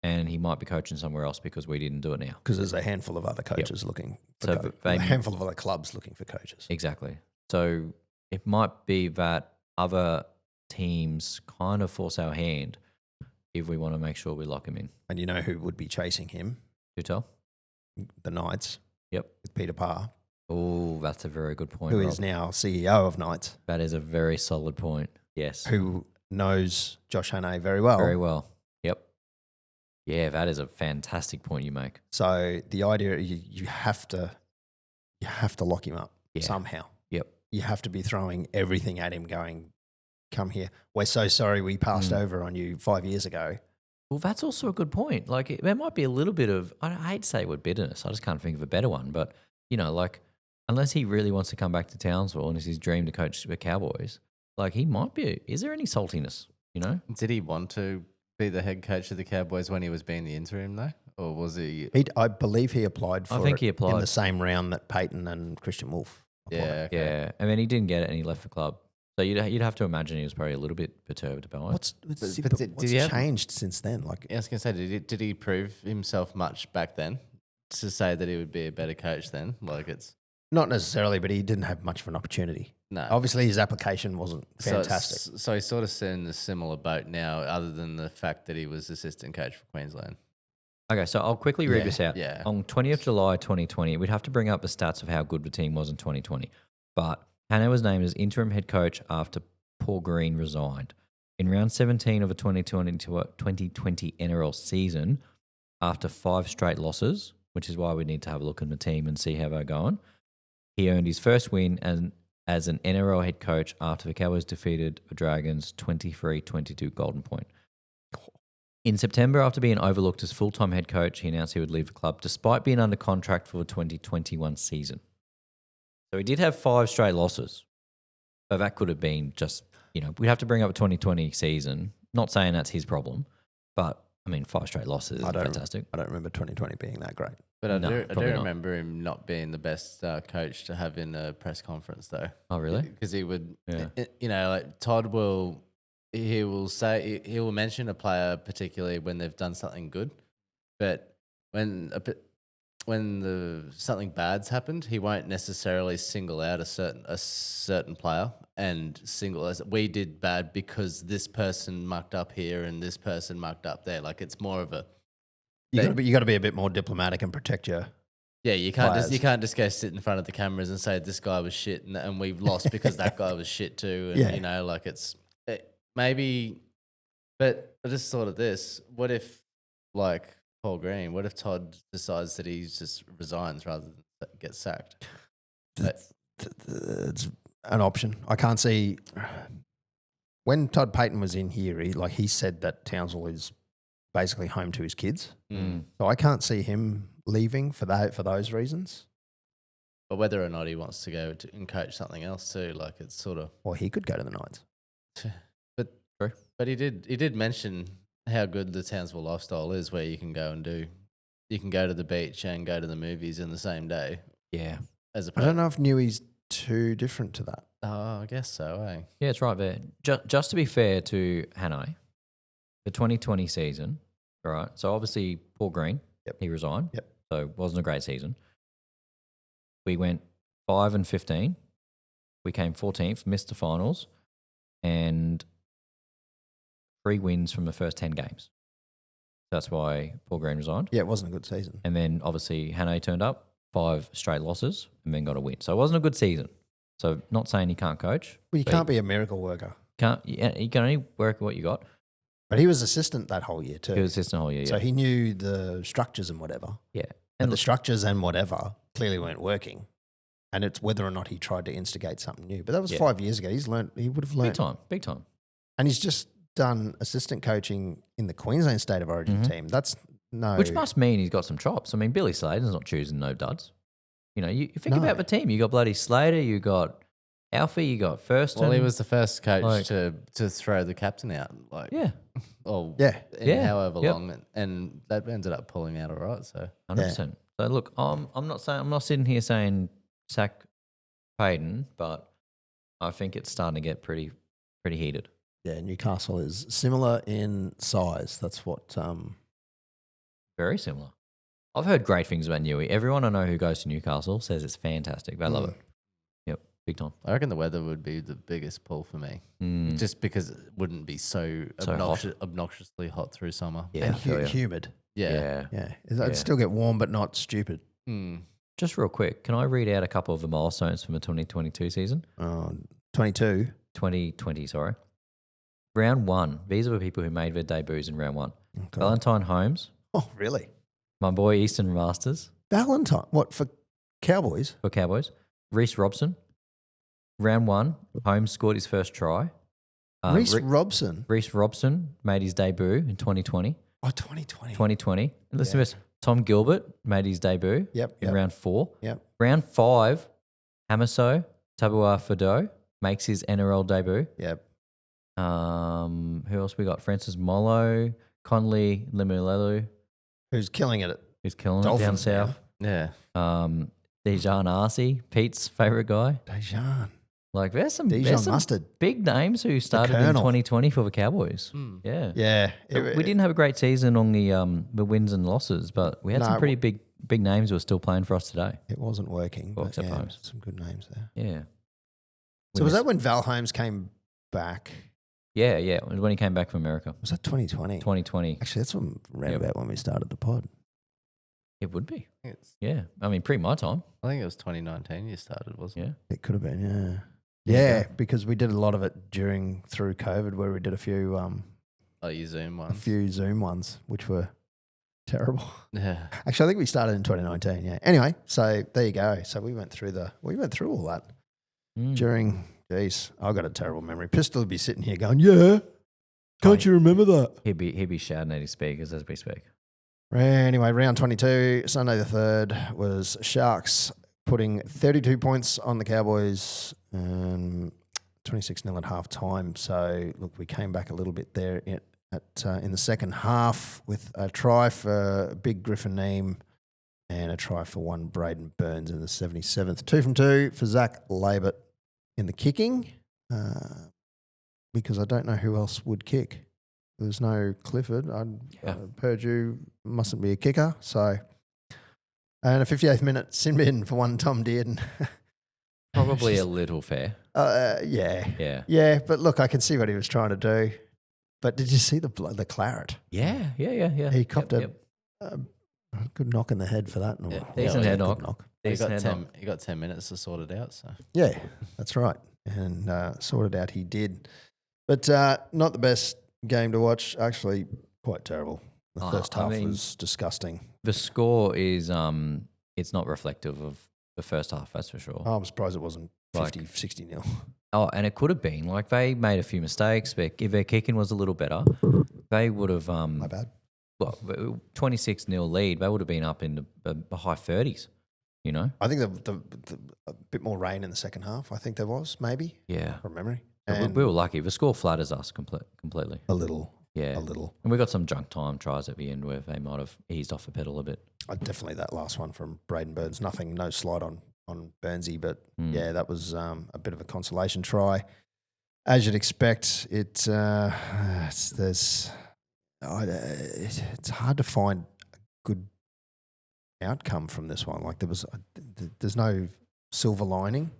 and he might be coaching somewhere else because we didn't do it now. Because there's a handful of other coaches looking for a handful of other clubs looking for coaches. Exactly. So it might be that other teams kind of force our hand if we want to make sure we lock him in. And you know who would be chasing him? Who tell? The Knights. Yep. With Peter Parr. Oh, that's a very good point. Who is now CEO of Knights. That is a very solid point. Yes. Who knows Josh Hannay very well. Very well. Yep. Yeah, that is a fantastic point you make. So the idea you have to lock him up somehow. Yep. You have to be throwing everything at him going, come here. We're so sorry we passed over on you 5 years ago. Well, that's also a good point. Like, there might be a little bit of, I hate to say the word bitterness. I just can't think of a better one. But, unless he really wants to come back to Townsville and it's his dream to coach the Cowboys, he might be. Is there any saltiness, Did he want to be the head coach of the Cowboys when he was being the interim, though? Or was he? I believe he applied for he applied in the same round that Payton and Christian Wolf applied. Yeah, okay. Yeah. And then he didn't get it and he left the club. So you'd have to imagine he was probably a little bit perturbed about it. What's changed since then? I was going to say, did he prove himself much back then to say that he would be a better coach then? It's not necessarily, but he didn't have much of an opportunity. No. Obviously, his application wasn't fantastic. So he's sort of in a similar boat now, other than the fact that he was assistant coach for Queensland. Okay, so I'll quickly read this out. Yeah. On 20th July 2020, we'd have to bring up the stats of how good the team was in 2020. But Hannay was named as interim head coach after Paul Green resigned. In round 17 of a 2020 NRL season, after 5 straight losses, which is why we need to have a look at the team and see how they're going, he earned his first win as an NRL head coach after the Cowboys defeated the Dragons 23-22 Golden Point. In September, after being overlooked as full-time head coach, he announced he would leave the club despite being under contract for the 2021 season. So he did have 5 straight losses. So that could have been just, we'd have to bring up a 2020 season. Not saying that's his problem, but, mean, 5 straight losses is fantastic. I don't remember 2020 being that great. But I No, do probably not. remember him not being the best coach to have in a press conference, though. Oh, really? Because he would, Yeah. like Todd will, he will mention a player particularly when they've done something good, but when something bad's happened, he won't necessarily single out a certain player and single as we did bad because this person mucked up here and this person mucked up there. Like it's more of a You got to be a bit more diplomatic and protect your. yeah. You can't just go sit in front of the cameras and say this guy was shit and we've lost because that guy was shit too. And like maybe. But I just thought of this: what if like Paul Green? What if Todd decides that he just resigns rather than get sacked? It's an option. I can't see when Todd Payton was in here. He said that Townsville is basically home to his kids, so I can't see him leaving for those reasons. But whether or not he wants to go and coach something else too, like it's sort of. Or he could go to the Knights. But he did mention how good the Townsville lifestyle is, where you can go to the beach and go to the movies in the same day. Yeah. As I don't know if Newey's too different to that. Oh, I guess so. Eh? Yeah, it's right there. Just to be fair to Hanoi, the 2020 season, all right, so obviously Paul Green, he resigned. Yep. So it wasn't a great season. We went 5-15. We came 14th, missed the finals, and 3 wins from the first 10 games. That's why Paul Green resigned. Yeah, it wasn't a good season. And then obviously Hanoi turned up, 5 straight losses, and then got a win. So it wasn't a good season. So not saying he can't coach. Well, you can't be a miracle worker. You can only work what you got. But he was assistant that whole year too. He was assistant all year. So yeah. he knew the structures and whatever. Yeah. And And the structures and whatever clearly weren't working. And it's whether or not he tried to instigate something new. But that was 5 years ago. He would have learned. big time. And he's just done assistant coaching in the Queensland State of Origin team. That's no. Which must mean he's got some chops. I mean, Billy Slater's not choosing no duds. You know, you think about the team. You got bloody Slater, you got Alfie, you got Thurston. Well, he was the first coach to throw the captain out. Like, Yeah. Oh, Yeah. However long, and that ended up pulling out all right. So 100%. So look, I'm not sitting here saying sack Payton, but I think it's starting to get pretty heated. Yeah, Newcastle is similar in size. That's what. Very similar. I've heard great things about Newey. Everyone I know who goes to Newcastle says it's fantastic. They love it. Yep, big time. I reckon the weather would be the biggest pull for me, just because it wouldn't be so obnoxiously hot through summer. Yeah, and I feel ya. humid. Yeah. It'd still get warm, but not stupid. Just real quick, can I read out a couple of the milestones from the 2022 season? 22. 2020, sorry. Round 1. These are the people who made their debuts in round 1. Okay. Valentine Holmes, Oh, really? my boy Easton Masters Valentine. What, for Cowboys? for Cowboys. Reece Robson. Round 1, Holmes scored his first try. Reece Robson. Reece Robson made his debut in 2020. Oh, 2020. 2020. And listen to this. Tom Gilbert made his debut in round 4. Yep. Round 5, Hamaso Tabua Fado makes his NRL debut. Yep. Who else we got? Francis Molo, Conley Lemulelu, Who's killing it? who's killing Dolphins it down now. south. Yeah. Dejan Arce, Pete's favourite guy. Dejan. Like there's some Mustard. big names who started in Colonel. 2020 for the Cowboys. Yeah. Yeah. We didn't have a great season on the wins and losses, but we had some pretty big names who are still playing for us today. It wasn't working. Well, But except yeah, Holmes. some good names there. Yeah. So was that when Val Holmes came back? Yeah. It was when he came back from America. Was that 2020? 2020. Actually, that's around about when we started the pod. It would be. It's, Yeah. I mean, pre my time. I think it was 2019 you started, wasn't Yeah. It could have been, yeah. Yeah, because we did a lot of it through COVID, where we did a few you Zoom a ones. few Zoom ones, which were terrible. Yeah. Actually, I think we started in 2019. Yeah. Anyway, so there you go. So we went through all that during. Geez, I've got a terrible memory. Pistol would be sitting here going, "Yeah, can't you remember that?" He'd be shouting at his speakers as we speak. Anyway, round 22, Sunday the 3rd, was Sharks putting 32 points on the Cowboys, 26-0 at half time. So, look, we came back a little bit there in the second half with a try for Big Griffin Neem and a try for one Braden Burns in the 77th. 2 from 2 for Zach Labert in the kicking because I don't know who else would kick. There's no Clifford. Purdue mustn't be a kicker. So, and a 58th minute sin bin for one Tom Dearden. Probably a little fair. Yeah. But look, I can see what he was trying to do. But did you see the claret? Yeah. He copped a good knock in the head for that. Decent head knock. He got 10 minutes to sort it out. So yeah, that's right. And sorted out he did. But not the best game to watch. Actually, quite terrible. The first half was disgusting. The score is it's not reflective of the first half, that's for sure. I'm surprised it wasn't 50, 60 nil. Oh, and it could have been. Like, they made a few mistakes, but if their kicking was a little better, they would have... My bad. Well, 26-0 lead, they would have been up in the high 30s, you know? I think a bit more rain in the second half, I think there was, maybe. Yeah. From memory. And we were lucky. The score flatters us completely. A little. Yeah. A little. And we got some junk time tries at the end where they might have eased off the pedal a bit. Definitely that last one from Braden Burns. No slide on Burnsy, but yeah, that was a bit of a consolation try. As you'd expect, it's hard to find a good outcome from this one. Like there's no silver lining,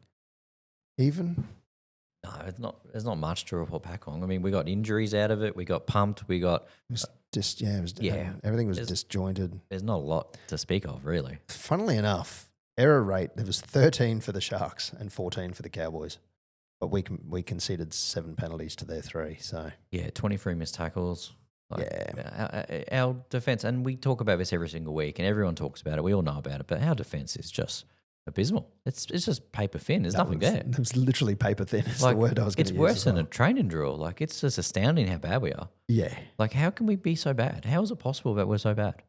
even. No, there's not much to report back on. I mean, we got injuries out of it. We got pumped. We got everything was disjointed. There's not a lot to speak of, really. Funnily enough, error rate, there was 13 for the Sharks and 14 for the Cowboys. But we conceded 7 penalties to their 3. So 23 missed tackles. Our defense, and we talk about this every single week, and everyone talks about it. We all know about it, but our defense is just abysmal. It's just paper thin. There's nothing there. It was literally paper thin. It's the word I was going to use. It's worse than a training drill. Like, it's just astounding how bad we are. Yeah. Like, how can we be so bad? How is it possible that we're so bad?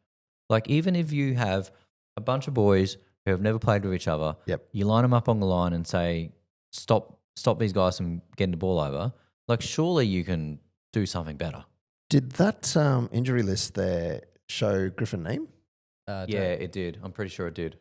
Like, even if you have a bunch of boys who have never played with each other, you line them up on the line and say, stop these guys from getting the ball over. Like, surely you can do something better. Did that injury list there show Griffin Neem? It did. I'm pretty sure it did.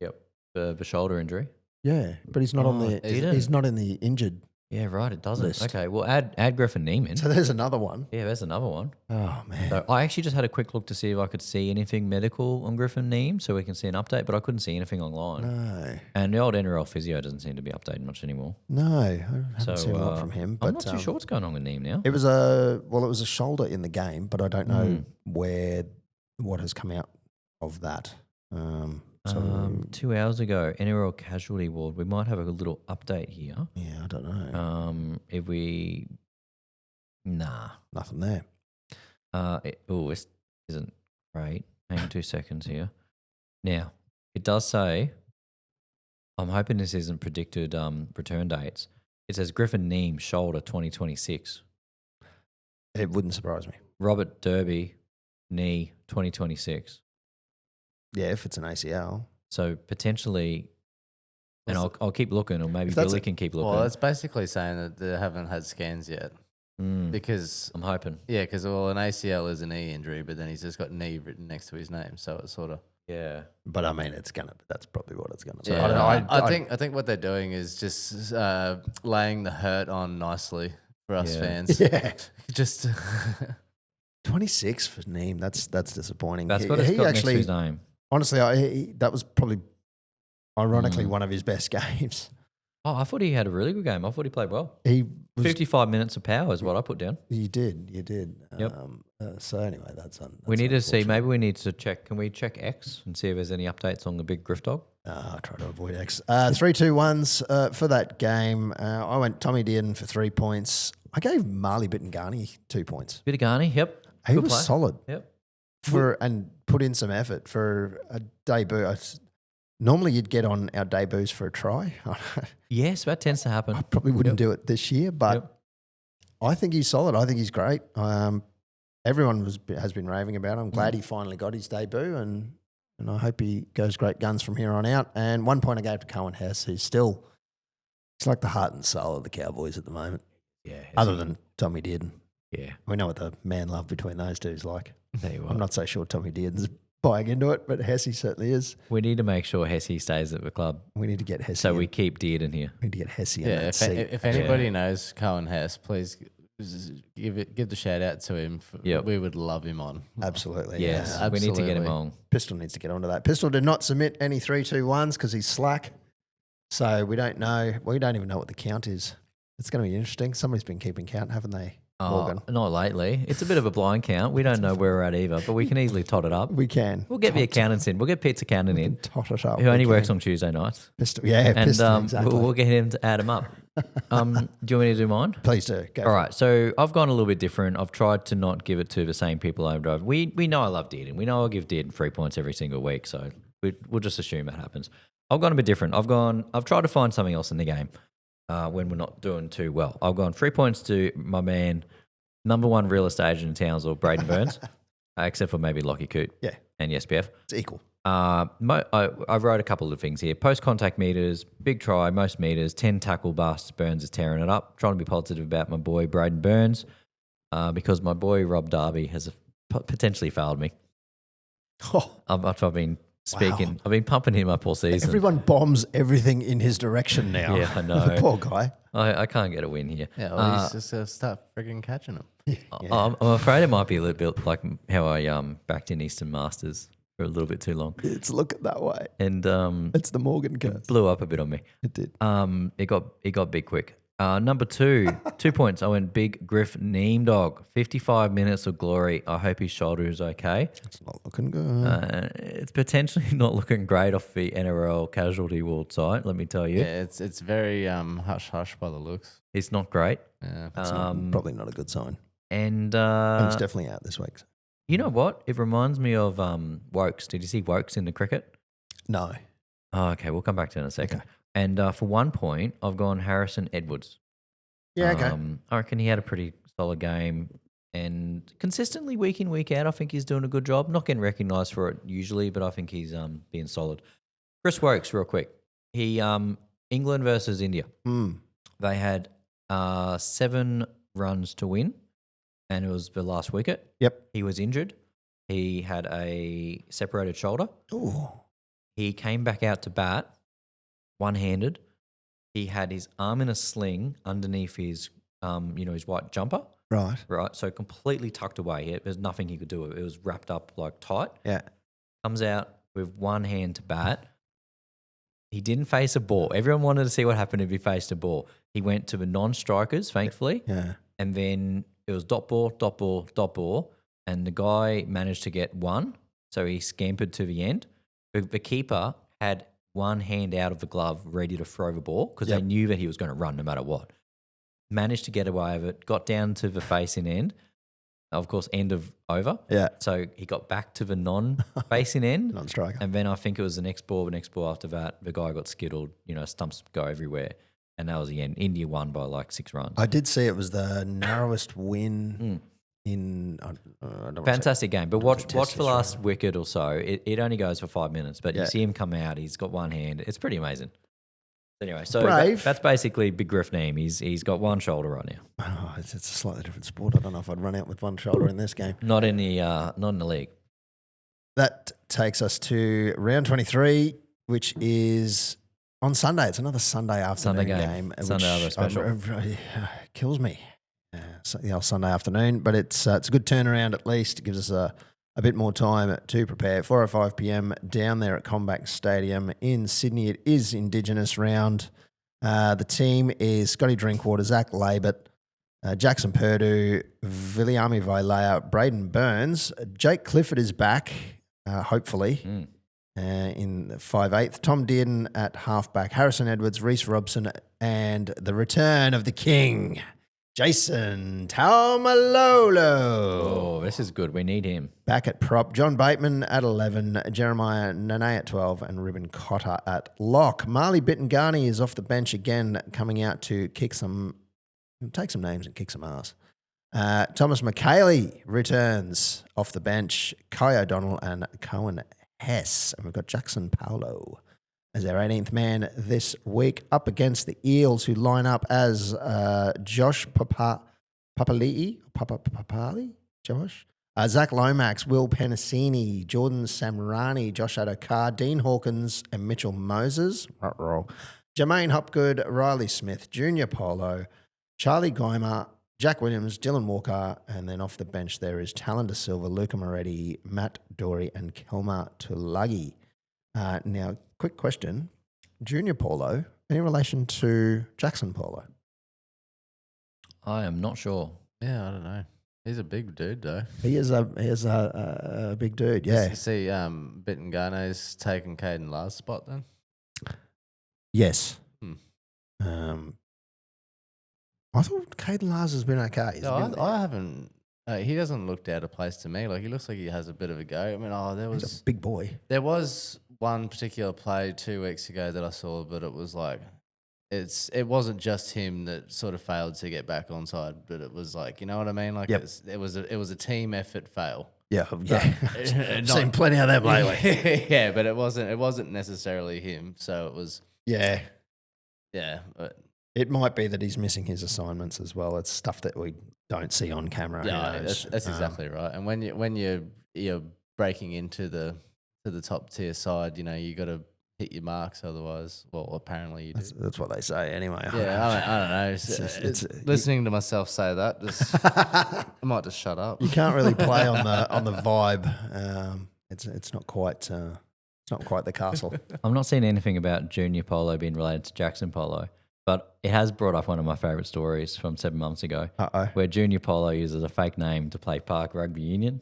Yep. The shoulder injury. Yeah, but he's not he's not in the injured. Yeah, right. It doesn't. List. Okay, well, add Griffin Neem in. So there's another one. Yeah, there's another one. Oh man. So I actually just had a quick look to see if I could see anything medical on Griffin Neem, so we can see an update. But I couldn't see anything online. No. And the old NRL physio doesn't seem to be updated much anymore. No, I haven't seen a lot from him. But I'm not too sure what's going on with Neem now. It was a shoulder in the game, but I don't know what has come out of that. 2 hours ago, NRL casualty ward. We might have a little update here. Yeah, I don't know. Nothing there. This isn't great. Hang on 2 seconds here. Now, it does say, I'm hoping this isn't predicted return dates. It says Griffin Neem, shoulder 2026. It wouldn't surprise me. Robert Derby, knee 2026. Yeah, if it's an ACL. So potentially, and I'll keep looking, or maybe Billy can keep looking. Well, it's basically saying that they haven't had scans yet. Because I'm hoping. Yeah, because an ACL is a knee injury, but then he's just got knee written next to his name, so it's sort of But I mean, that's probably what it's gonna. So yeah, I think what they're doing is just laying the hurt on nicely for us fans. Yeah, just 26 for Neem. That's disappointing. That's got his next to his name. Honestly, that was probably, ironically, one of his best games. Oh, I thought he had a really good game. I thought he played well. He was 55 minutes of power is what I put down. You did. Yep. So anyway, that's we need to see. Maybe we need to check. Can we check X and see if there's any updates on the big Griff dog? I try to avoid X. 3-2-1s for that game. I went Tommy Dearden for 3 points. I gave Marley Bittengani 2 points. Bittengani, yep. He was solid. Yep. And put in some effort for a debut. Normally you'd get on our debuts for a try. Yes, that tends to happen. I probably wouldn't do it this year, but I think he's solid. I think he's great. Everyone has been raving about him. I'm glad he finally got his debut, and I hope he goes great guns from here on out. And 1 point I gave to Cohen Hess. He's like the heart and soul of the Cowboys at the moment. Yeah. Other than Tommy Dearden. Yeah. We know what the man love between those two is like. Tell you what. I'm not so sure Tommy Dearden's buying into it, but Hesse certainly is. We need to make sure Hesse stays at the club. We need to get Hesse So in. we keep Dearden here. We need to get Hesse in Yeah, that seat. if anybody knows Cohen Hess, please give the shout out to him. Yep. We would love him on. Absolutely. Yes, Yeah. we need to get him absolutely. on. Pistol needs to get onto that. Pistol did not submit any 3-2-1s because he's slack. So we don't know. We don't even know what the count is. It's going to be interesting. Somebody's been keeping count, haven't they, Morgan? Not lately. It's a bit of a blind count. We don't know where we're at either, but we can easily tot it up. We can. We'll get the accountants in. We'll get Pete's accountant in, Tot it up. who only We works can. on Tuesday nights. Pistol. Yeah, And Pistol, exactly. we'll get him to add them up. Do you want me to do mine? Please do. Go All for right, so I've gone a little bit different. I've tried to not give it to the same people over and over. We know I love Dearden. We know I'll give Dearden 3 points every single week, so we'll just assume that happens. I've gone a bit different. I've tried to find something else in the game when we're not doing too well. I've gone 3 points to my man, number one real estate agent in Townsville, Braden Burns, except for maybe Lockie Coote Yeah. and SPF. It's equal. I wrote a couple of things here. Post-contact meters, big try, most meters, 10 tackle busts, Burns is tearing it up. Trying to be positive about my boy Braden Burns because my boy Rob Darby has potentially failed me. Oh, I've been speaking. Wow. I've been pumping him up all season. everyone bombs everything in his direction now. Yeah, I know. The poor guy. I can't get a win here. Yeah, well, he's just going to start frigging catching them. I'm afraid it might be a little bit like how I backed in Eastern Masters for a little bit too long. It's looking that way. And It's the Morgan curse. blew up a bit on me. It did. It got big quick. Number 2, 2 points. I went big Griff Neem Dog. 55 minutes of glory. I hope his shoulder is okay. It's not looking good. It's potentially not looking great off the NRL casualty ward site, let me tell you. Yeah, it's very hush hush by the looks. It's not great. Yeah. It's probably not a good sign. And And it's definitely out this week. you know what? It reminds me of Wokes. Did you see Wokes in the cricket? No. Oh, okay, we'll come back to it in a second. Okay. And for 1 point, I've gone Harrison Edwards. Yeah, okay. I reckon he had a pretty solid game and consistently week in, week out, I think he's doing a good job. Not getting recognised for it usually, but I think he's being solid. Chris Wokes, real quick. He England versus India. They had 7 runs to win, and it was the last wicket. Yep. He was injured. He had a separated shoulder. Ooh. He came back out to bat one-handed. He had his arm in a sling underneath his, his white jumper. Right. Right, so completely tucked away. There's nothing he could do. It was wrapped up like tight. Yeah. Comes out with one hand to bat. He didn't face a ball. Everyone wanted to see what happened if he faced a ball. He went to the non-strikers, thankfully, Yeah. and then it was dot ball, dot ball, dot ball, and the guy managed to get one, so he scampered to the end. The keeper had one hand out of the glove ready to throw the ball because they knew that he was going to run no matter what. Managed to get away with it, got down to the facing end, of course, end of over. Yeah. So he got back to the non-facing end. Non-striker. And then I think it was the next ball after that, the guy got skittled, stumps go everywhere. And that was the end. India won by like 6 runs. I did see it was the narrowest win in. I don't wanna Fantastic game. But watch test the history. last wicket or so. It only goes for 5 minutes, but Yeah. you see him come out. He's got one hand. It's pretty amazing. Anyway, so Brave. that's basically Big Griff Neem. He's got one shoulder right now. Oh, it's a slightly different sport. I don't know if I'd run out with one shoulder in this game. Not in the league. That takes us to round 23, which is on Sunday. It's another Sunday afternoon Sunday game. Sunday other which special. Kills me. So the old Sunday afternoon, but it's a good turnaround at least. It gives us a bit more time to prepare. 4:05 p.m. down there at Combank Stadium in Sydney. It is Indigenous round. The team is Scotty Drinkwater, Zach Labert, Jackson Purdue, Viliami Vailea, Braden Burns. Jake Clifford is back, hopefully, in the 5/8. Tom Dearden at halfback, Harrison Edwards, Reece Robson, and the return of the king, Jason Taumalolo. Oh, this is good. We need him. Back at prop, John Bateman at 11, Jeremiah Nene at 12, and Ruben Cotter at lock. Marley Bittengani is off the bench again, coming out to take some names and kick some ass. Thomas McKaylee returns off the bench, Kai O'Donnell and Cohen Hess. And we've got Jackson Paulo as our 18th man this week up against the Eels, who line up as Josh Papali, Josh. Zach Lomax, Will Penasini, Jordan Samrani, Josh Adokar, Dean Hawkins, and Mitchell Moses. Jermaine Hopgood, Riley Smith, Junior Polo, Charlie Geimer, Jack Williams, Dylan Walker, and then off the bench there is Talon De Silva, Luca Moretti, Matt Dory, and Kelma Tulagi. Now, quick question. Junior Polo, any relation to Jackson Polo? I am not sure. Yeah, I don't know. He's a big dude, though. He is a big dude, yeah. You see, Bittengano's taken Caden Lars' spot then? Yes. Hmm. I thought Caden Lars has been okay. No, I haven't. He doesn't look out of place to me. Like, he looks like he has a bit of a go. I mean, he's a big boy. There was one particular play 2 weeks ago that I saw, but it was like, it wasn't just him that sort of failed to get back onside, but it was like, you know what I mean? Like, it was a team effort fail. Yeah. I've seen plenty of them lately. Yeah, but it wasn't necessarily him. So it was. Yeah. But it might be that he's missing his assignments as well. It's stuff that we don't see on camera. Yeah, that's exactly right. And when you're breaking into the top tier side, you know, you got to hit your marks. Otherwise, well, apparently you do. That's what they say anyway. Yeah, I don't know. It's listening to myself say that, I might just shut up. You can't really play on the vibe. It's not quite the castle. I'm not seeing anything about Junior Polo being related to Jackson Polo, but it has brought up one of my favourite stories from 7 months ago, where Junior Polo uses a fake name to play Park Rugby Union,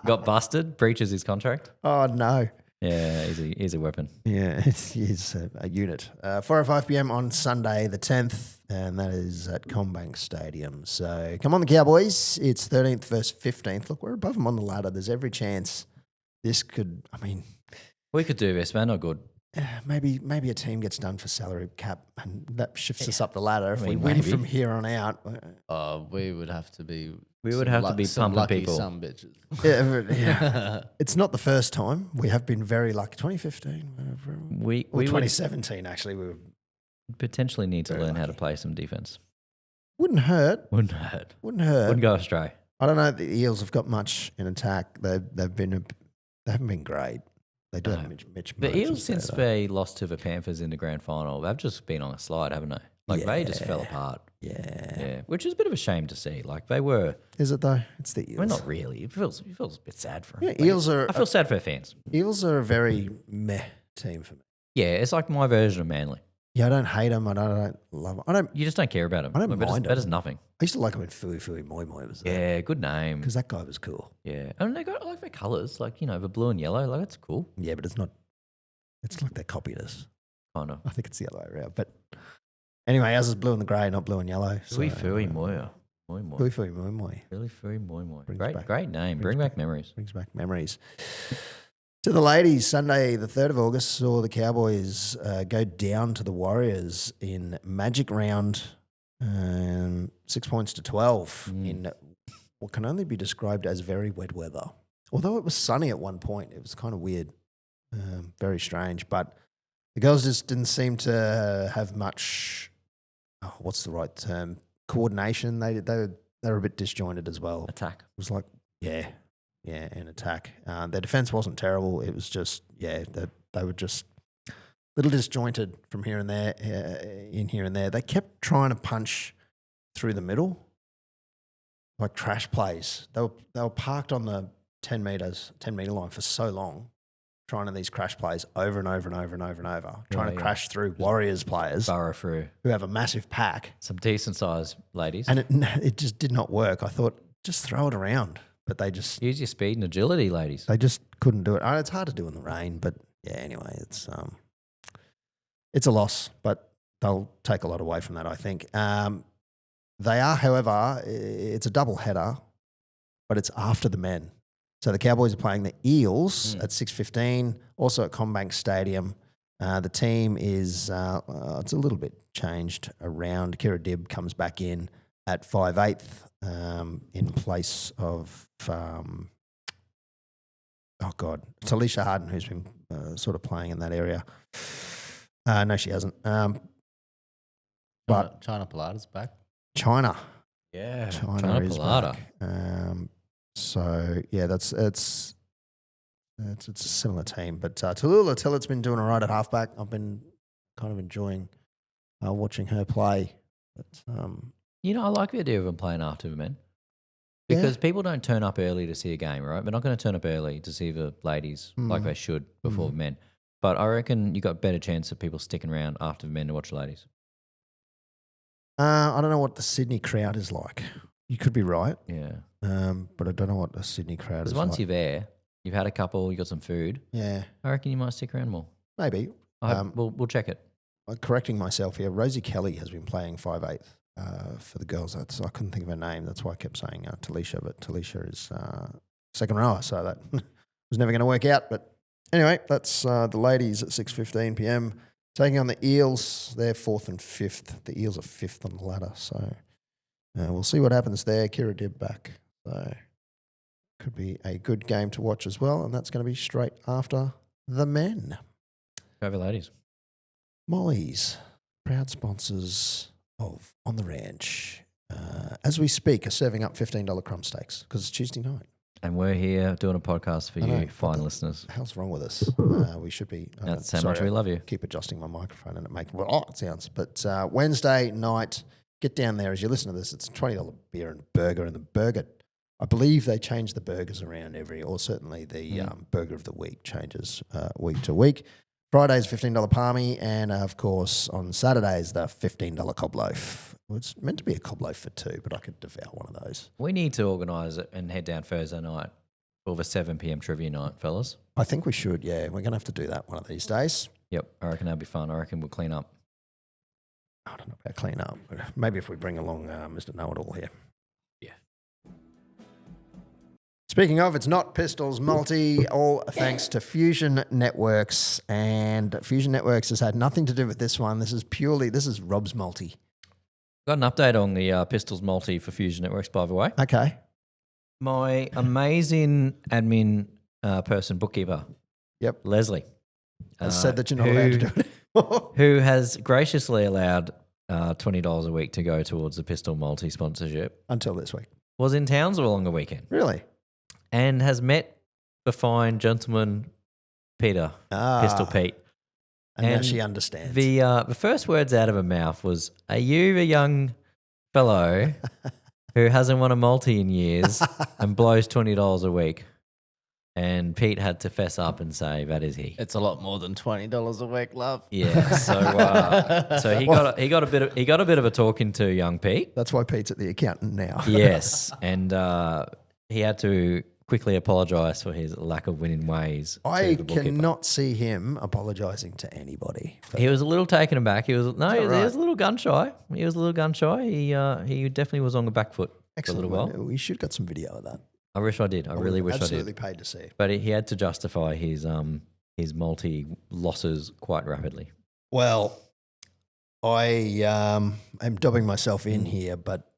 got busted, breaches his contract. Oh no! Yeah, he's a weapon. Yeah, he's a unit. 4:05 p.m. on Sunday the 10th, and that is at Combank Stadium. So come on, the Cowboys! It's 13th versus 15th. Look, we're above them on the ladder. There's every chance this could. I mean, we could do this, man. Not good. Maybe a team gets done for salary cap, and that shifts us up the ladder. If we win from here on out, we would have to be. We would have to be pumping people. Some bitches. Yeah. It's not the first time. We have been very lucky. 2015, we 2017 actually. We potentially need to learn how to play some defense. Wouldn't hurt. Wouldn't hurt. Wouldn't go astray. I don't know. The Eels have got much in attack. They haven't been great. They do have Mitch. The Eels, since they lost to the Panthers in the grand final, they've just been on a slide, haven't they? Like, they just fell apart. Yeah. Which is a bit of a shame to see. Like, they were. Is it though? It's the Eels. Well, not really. It feels a bit sad for them. Yeah, Eels are. I feel sad for their fans. Eels are a very meh team for me. Yeah, it's like my version of Manly. Yeah, I don't hate them. I don't love them. You just don't care about them. I don't mind them. That is nothing. I used to like it when Fui Moi Moi was there. Yeah, good name. Because that guy was cool. Yeah. And they got, I like their colours, like, you know, the blue and yellow. Like, that's cool. Yeah, but it's not. It's like they copied us. Kind of. I think it's the other way around. But anyway, ours is blue and the grey, not blue and yellow. Fui Moi Moi. Fui Moi Moi. Really Fui Moi Moi. Brings Great name. Bring back memories. Brings back memories. To the ladies, Sunday the 3rd of August saw the Cowboys go down to the Warriors in Magic Round, 6 points to 12 in what can only be described as very wet weather. Although it was sunny at one point, it was kind of weird, very strange. But the girls just didn't seem to have much. Oh, what's the right term? Coordination. They were a bit disjointed as well. Attack. It was like an attack. Their defense wasn't terrible. It was just they were just a little disjointed from here and there, in here and there. They kept trying to punch through the middle, like trash plays. They were parked on the 10 meter line for so long, trying to these crash plays over and over and over and over and over, trying to crash through Warriors players, burrow through, who have a massive pack, some decent sized ladies, and it just did not work. I thought just throw it around, but they just use your speed and agility, ladies. They just couldn't do it. It's hard to do in the rain, but yeah. Anyway, it's a loss, but they'll take a lot away from that, I think. They are, however, it's a double header, but it's after the men. So the Cowboys are playing the Eels at 6:15, also at Combank Stadium. The team is it's a little bit changed around. Kira Dibb comes back in at 5/8 in place of it's Alicia Harden, who's been sort of playing in that area. No, she hasn't. But China Pilata's back. China, Yeah, China is Pilata. back. So yeah, it's a similar team, but Tallulah Tillet's been doing all right at halfback. I've been kind of enjoying watching her play. But, I like the idea of them playing after the men because people don't turn up early to see a game, right? They're not going to turn up early to see the ladies like they should before the men. But I reckon you got a better chance of people sticking around after the men to watch the ladies. I don't know what the Sydney crowd is like. You could be right. Yeah. But I don't know what the Sydney crowd is Because once like. you're there, you've had a couple, you got some food. Yeah. I reckon you might stick around more. Maybe. We'll check it. Correcting myself here, Rosie Kelly has been playing 5/8 for the girls. I couldn't think of her name. That's why I kept saying Talisha, but Talisha is second rower, so that was never going to work out. But anyway, that's the ladies at 6:15 p.m. taking on the Eels. They're 4th and 5th. The Eels are 5th on the ladder, so we'll see what happens there. Kira Dibb back, so could be a good game to watch as well, and that's going to be straight after the men. Go over ladies. Molly's, proud sponsors of On the Ranch. As we speak, are serving up $15 crumb steaks because it's Tuesday night. And we're here doing a podcast for you, fine listeners. What the hell's wrong with us? We should be. That's how much we love you. Keep adjusting my microphone and it makes it sounds. But Wednesday night, get down there as you listen to this. It's a $20 beer and burger, and the burger. I believe they change the burgers around or certainly the burger of the week changes week to week. Friday's $15 palmy, and of course on Saturdays the $15 cob loaf. Well, it's meant to be a cob loaf for two, but I could devour one of those. We need to organise it and head down Thursday night for the 7 p.m. trivia night, fellas. I think we should, yeah. We're going to have to do that one of these days. Yep, I reckon that'd be fun. I reckon we'll clean up. I don't know about clean up, but maybe if we bring along Mr. Know-It-All here. Yeah. Speaking of, it's not Pistols Multi, all thanks to Fusion Networks. And Fusion Networks has had nothing to do with this one. This is Rob's Multi. Got an update on the Pistols Multi for Fusion Networks, by the way. Okay. My amazing admin person, bookkeeper, Leslie, has said that you're not allowed to do it. who has graciously allowed $20 a week to go towards the Pistol Multi sponsorship. Until this week. Was in Townsville along the weekend. Really? And has met the fine gentleman, Peter, Pistol Pete. And now she understands. The first words out of her mouth was, "Are you a young fellow who hasn't won a multi in years and blows $20 a week?" And Pete had to fess up and say, "That is he." It's a lot more than $20 a week, love. Yeah. So he got a bit of a talking to, young Pete. That's why Pete's at the accountant now. Yes, and he had to quickly apologise for his lack of winning ways. I cannot see him apologising to anybody. He was a little taken aback. He was a little gun shy. He definitely was on the back foot for a little while. We should got some video of that. I wish I did. I really wish I did. Absolutely paid to see. But he had to justify his multi losses quite rapidly. Well, I am dobbing myself in here, but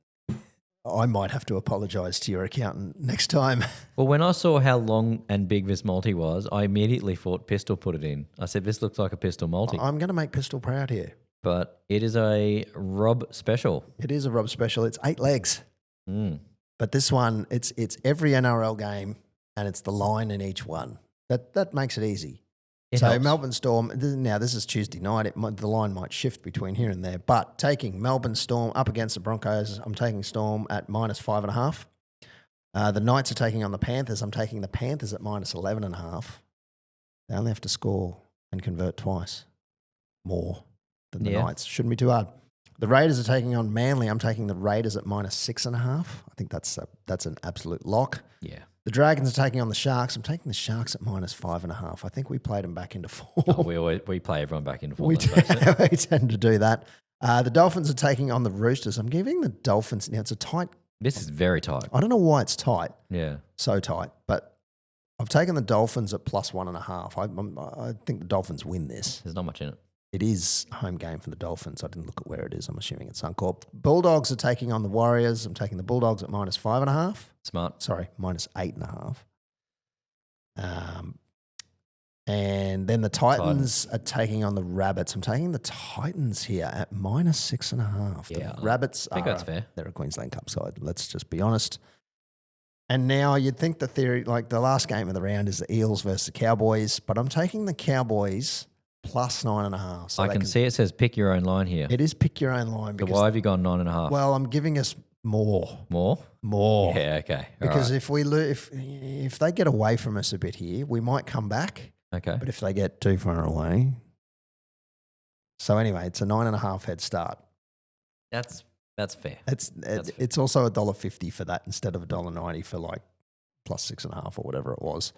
I might have to apologise to your accountant next time. Well, when I saw how long and big this multi was, I immediately thought Pistol put it in. I said, this looks like a Pistol multi. I'm going to make Pistol proud here. But it is a Rob special. It is a Rob special. It's 8 legs. But this one, it's every NRL game, and it's the line in each one. That makes it easy. It so helps. Melbourne Storm, now this is Tuesday night, the line might shift between here and there, but taking Melbourne Storm up against the Broncos, I'm taking Storm at -5.5. The Knights are taking on the Panthers. I'm taking the Panthers at -11.5. They only have to score and convert twice more than the Knights. Shouldn't be too hard. The Raiders are taking on Manly. I'm taking the Raiders at -6.5. I think that's an absolute lock. Yeah. The Dragons are taking on the Sharks. I'm taking the Sharks at -5.5. I think we played them back into form. Oh, we play everyone back into form. We tend to do that. The Dolphins are taking on the Roosters. I'm giving the Dolphins, now it's a tight. This is very tight. I don't know why it's tight. Yeah. So tight. But I've taken the Dolphins at +1.5. I think the Dolphins win this. There's not much in it. It is a home game for the Dolphins. I didn't look at where it is. I'm assuming it's Suncorp. Bulldogs are taking on the Warriors. I'm taking the Bulldogs at -5.5. Smart. Sorry, -8.5. And then the Titans are taking on the Rabbits. I'm taking the Titans here at -6.5. Yeah, The Rabbits I think that's fair. They're a Queensland Cup side. Let's just be honest. And now you'd think the theory, like the last game of the round is the Eels versus the Cowboys, but I'm taking the Cowboys plus 9.5. So I can see it says pick your own line here. it is pick your own line. So Because, why have you gone 9.5? well, I'm giving us more. More? Yeah, okay. All Because right. if we if they get away from us a bit here, we might come back. Okay. But if they get too far away. So anyway, it's a 9.5 head start. That's fair. It's also $1.50 for that instead of $1.90 for like plus 6.5 or whatever it was.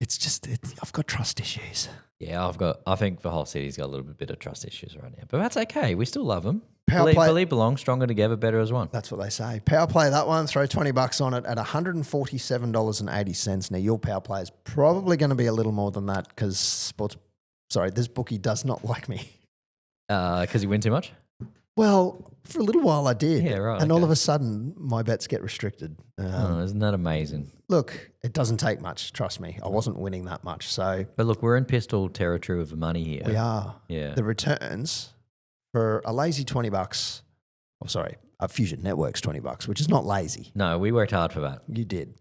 It's just I've got trust issues. Yeah, I think the whole city's got a little bit of trust issues right now. But that's okay. We still love them. Power play. Believe belong, stronger together, better as one. That's what they say. Power play that one, throw $20 on it at $147.80. Now your power play is probably going to be a little more than that because this bookie does not like me. Because you win too much? Well, for a little while I did. Yeah, right. And okay. all of a sudden my bets get restricted. Isn't that amazing? Look, it doesn't take much, trust me. I wasn't winning that much. So But look, we're in pistol territory with the money here. we are. Yeah. The returns for a lazy $20, a Fusion Networks $20, which is not lazy. No, we worked hard for that. You did.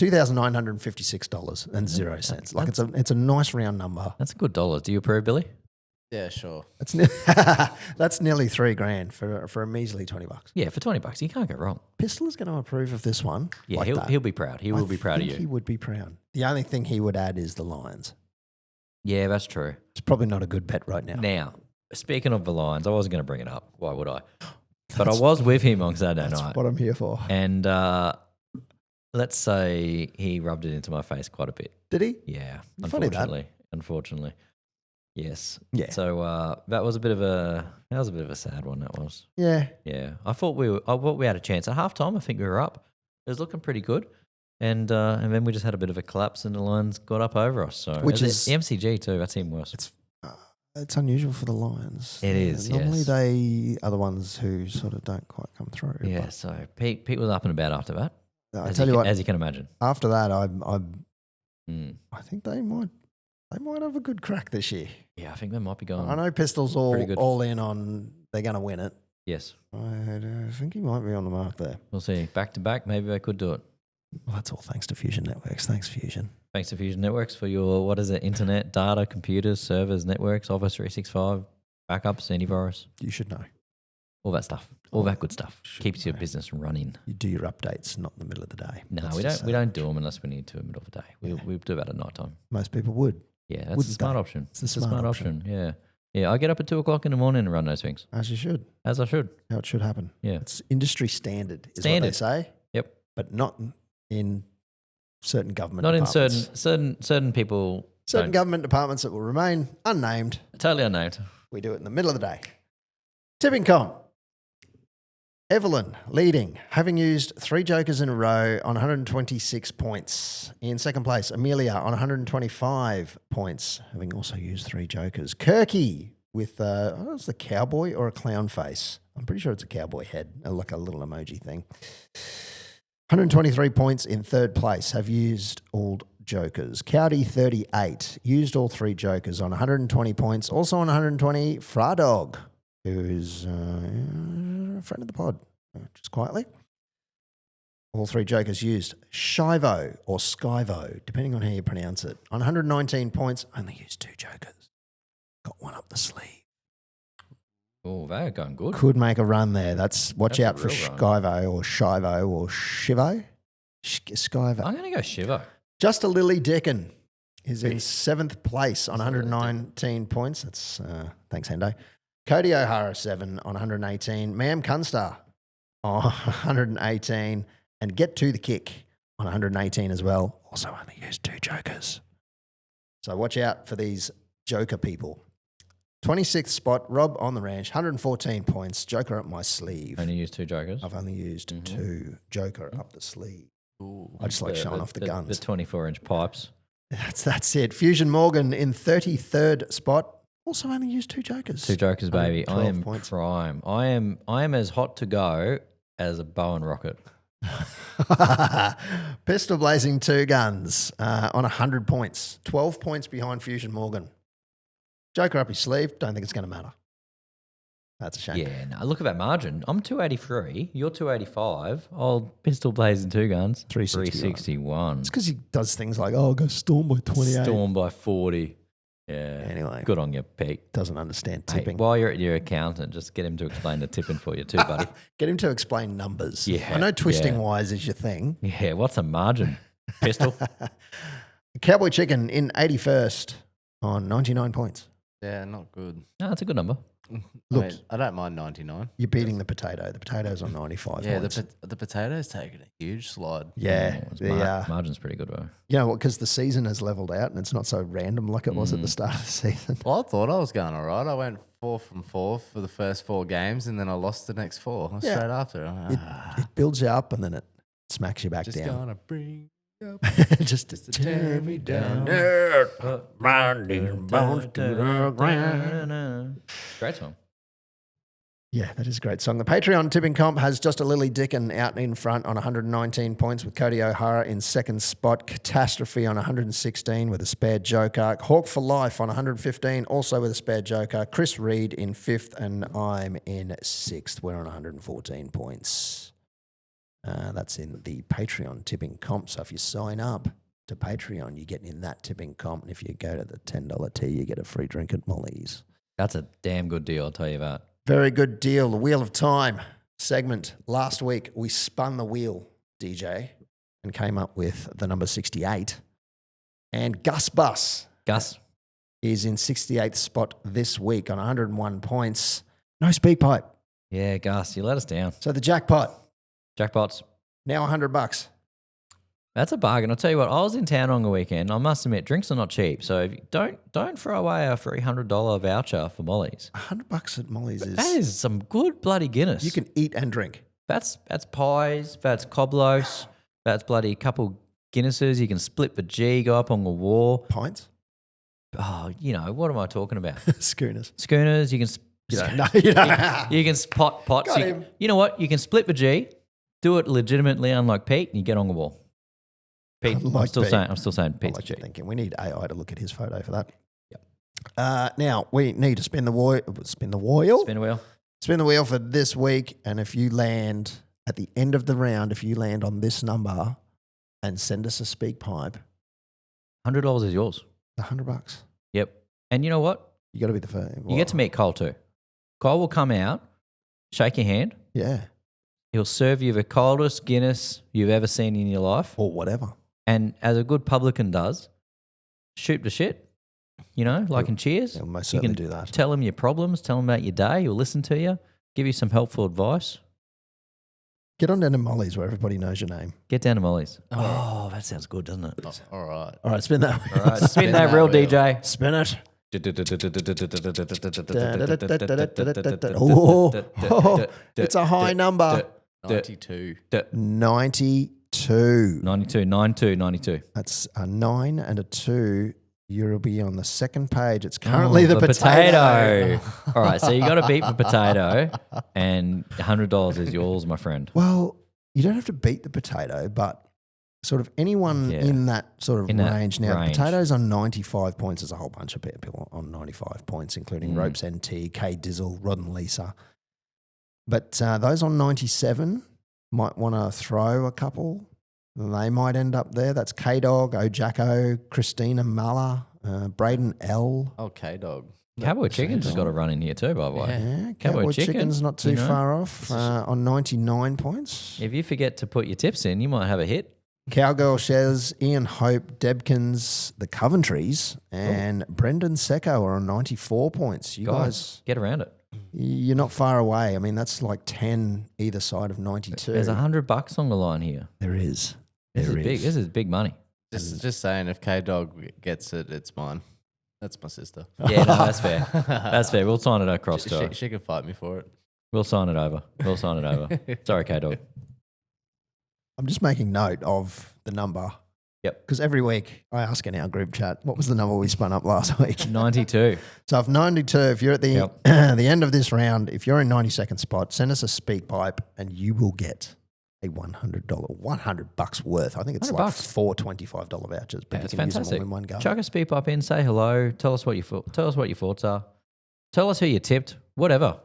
$2,956.00. Like it's a nice round number. That's a good dollar. Do you approve, Billy? Yeah, sure. That's that's nearly $3,000 for a measly $20. Yeah, for $20, you can't go wrong. Pistol is going to approve of this one. Yeah, like that. he'll be proud. He will be proud of you. He would be proud. The only thing he would add is the Lions. Yeah, that's true. It's probably not a good bet right now. Now, speaking of the Lions, I wasn't going to bring it up. Why would I? But I was with him on Saturday That's night. what I'm here for. And let's say he rubbed it into my face quite a bit. Did he? Yeah, Funny that. unfortunately. Yes. Yeah. So that was a bit of a sad one. That was. Yeah. Yeah. I thought we had a chance at halftime. I think we were up. It was looking pretty good, and then we just had a bit of a collapse, and the Lions got up over us. So Which is the MCG too. That's even worse. It's unusual for the Lions. It is. Normally yes. they are the ones who sort of don't quite come through. Yeah. So Pete was up and about after that. I tell you what, as you can imagine. after that, I think they might have a good crack this year. Yeah, I think they might be going. I know Pistols all in on they're going to win it. Yes. I think he might be on the mark there. We'll see. Back to back, maybe they could do it. Well, that's all thanks to Fusion Networks. Thanks, Fusion. Thanks to Fusion Networks for your, internet, data, computers, servers, networks, Office 365, backups, antivirus, You should know. all that stuff. All that good stuff. Should Keeps your know. business running. You do your updates, not in the middle of the day. No, Let's we just don't. say We that. don't do them unless we need to in the middle of the day. We do that at night time. Most people would, Yeah, that's a Wouldn't smart they? option. It's a It's a smart smart option. Yeah, yeah. I get up at 2:00 in the morning and run those things as you should. as I should. How it should happen. Yeah. It's industry standard, is what Standard. they say. Yep. But not in certain government Not in departments. certain people. Certain don't. government departments that will remain unnamed. Totally unnamed. We do it in the middle of the day. Tipping comp. Evelyn leading, having used 3 jokers in a row on 126 points. In second place, Amelia on 125 points, having also used 3 jokers. Kirky with, I don't know if it's a cowboy or a clown face. I'm pretty sure it's a cowboy head, like a little emoji thing. 123 points in third place, have used all jokers. Cowdy 38, used all 3 jokers on 120 points. Also on 120, Fradog, who's a friend of the pod, just quietly. All 3 jokers used. Shivo or Skyvo, depending on how you pronounce it. On 119 points, only used 2 jokers. Got one up the sleeve. Oh, they're going good. Could make a run there. Watch That's a out for real run. Skyvo or Shivo or Shivo. Skyvo. I'm going to go Shiver. Just a Lily Decken is in 7th place on 119 points. That's thanks, Hendo. Cody O'Hara 7 on 118. Ma'am Kunstar on 118. And Get to the Kick on 118 as well. Also only used 2 jokers. So watch out for these joker people. 26th spot, Rob on the ranch, 114 points. Joker up my sleeve. Only used 2 jokers. I've only used 2. Joker up the sleeve. Ooh. I just like showing off the guns. The 24-inch pipes. That's it. Fusion Morgan in 33rd spot. Also only used 2 jokers. 2 jokers, baby. I 12 am points. prime. I am as hot to go as a Bowen rocket. Pistol Blazing Two Guns on 100 points. 12 points behind Fusion Morgan. Joker up his sleeve. Don't think it's going to matter. That's a shame. Yeah, no, look at that margin. I'm 283. You're 285. Old Pistol Blazing Two Guns. 361. It's because he does things like, oh, go Storm by 28. Storm by 40. Yeah. Anyway. Good on you, Pete. Doesn't understand Hey, tipping. while you're at your accountant, just get him to explain the tipping for you too, buddy. Get him to explain numbers. Yeah, I know twisting yeah. wise is your thing. Yeah, what's a margin? Pistol? Cowboy Chicken in 81st on 99 points. Yeah, not good. No, that's a good number. Look, I don't mind 99. you're beating the potato. The potato's on 95 Yeah, points. the potato's taking a huge slide. Yeah. Margin's pretty good, bro. You know what? Because the season has leveled out and it's not so random like it was at the start of the season. Well, I thought I was going all right. I went 4 from 4 for the first 4 games, and then I lost the next 4 Yeah. straight after. It builds you up and then it smacks you back Just down. gonna bring up just to tear me down. Great song. Yeah, that is a great song. The Patreon tipping comp has Just a Lily Dickin out in front on 119 points with Cody O'Hara in second spot. Catastrophe on 116 with a spare joker. Hawk for Life on 115 also with a spare joker. Chris Reed in fifth and I'm in sixth. We're on 114 points. That's in the Patreon tipping comp. So if you sign up to Patreon, you get in that tipping comp. And if you go to the $10 tier, you get a free drink at Molly's. That's a damn good deal, I'll tell you that. Very good deal. The Wheel of Time segment. Last week, we spun the wheel, DJ, and came up with the number 68. And Gus Bus is in 68th spot this week on 101 points. No speak pipe. Yeah, Gus, you let us down. So the jackpot, Jackpots. now $100. That's a bargain. I'll tell you what, I was in town on the weekend. I must admit, drinks are not cheap. So if you don't throw away a $300 voucher for Molly's. $100 at Molly's That is some good bloody Guinness. You can eat and drink. That's pies, that's coblos, that's bloody couple Guinnesses. You can split the G, go up on the wall. Pints? Oh, you know, what am I talking about? Schooners. Schooners, you can... You can pots. Got him. You know what? You can split the G, do it legitimately, unlike Pete, and you get on the wall. Pete, Unlike Pete. I'm still saying I Pete's like G. your thinking. We need AI to look at his photo for that. Yep. Now, we need to spin the wheel. Spin the wheel. Spin the wheel for this week, and if you land at the end of the round, if you land on this number and send us a speak pipe, $100 is yours. $100. Yep. And you know what? You got to be the first. You get to meet Cole too. Cole will come out, shake your hand. Yeah, He'll serve you the coldest Guinness you've ever seen in your life. or whatever. And as a good publican does, shoot the shit. You know, like in Cheers. He'll most You certainly can do that. tell him your problems, tell him about your day. He'll listen to you, give you some helpful advice. Get on down to Molly's where everybody knows your name. Get down to Molly's. Oh, that sounds good, doesn't it? Oh, all right. All right, spin that. All right. Spin that real wheel. DJ. Spin it. Oh, It's a high number. 92. 92. 92. That's a 9 and a 2. You'll be on the second page. It's currently the potato. potato. All right, so you got to beat the potato, and $100 is yours, my friend. Well, you don't have to beat the potato, but sort of anyone Yeah. in that sort of In that range. Now, range. potatoes on 95 points. There's a whole bunch of people on 95 points, including Mm. Ropes NT, K Dizzle, Rod and Lisa. But those on 97 might want to throw a couple. They might end up there. That's K-Dog, Ojacko, Christina Muller, Braden L. Okay, dog. Cowboy Chicken's has got a run in here too, by the way. Yeah, Cowboy Cowboy Chicken, Chicken's not too you know. far off on 99 points. If you forget to put your tips in, you might have a hit. Cowgirl Shez, Ian Hope, Debkins, the Coventrys, and Brendan Secco are on 94 points. You guys, Get around it. you're not far away. I mean, that's like 10 either side of 92. There's $100 on the line here. There is. This There is big. This is big money. Just saying, if K Dog gets it, it's mine. That's my sister. Yeah, no, that's fair. That's fair. We'll sign it across to her. She can fight me for it. We'll sign it over. Sorry, K-Dog. I'm just making note of the number. Yep. Because every week I ask in our group chat, what was the number we spun up last week? 92. So if 92, if you're at the Yep. the end of this round, if you're in 92nd spot, send us a speak pipe and you will get a $100 worth. I think it's like $100. four $25 vouchers, but Yeah, you it's can use them fantastic. all in one go. Chuck a speed up in, say hello, tell us what your thoughts are. Tell us who you tipped, whatever.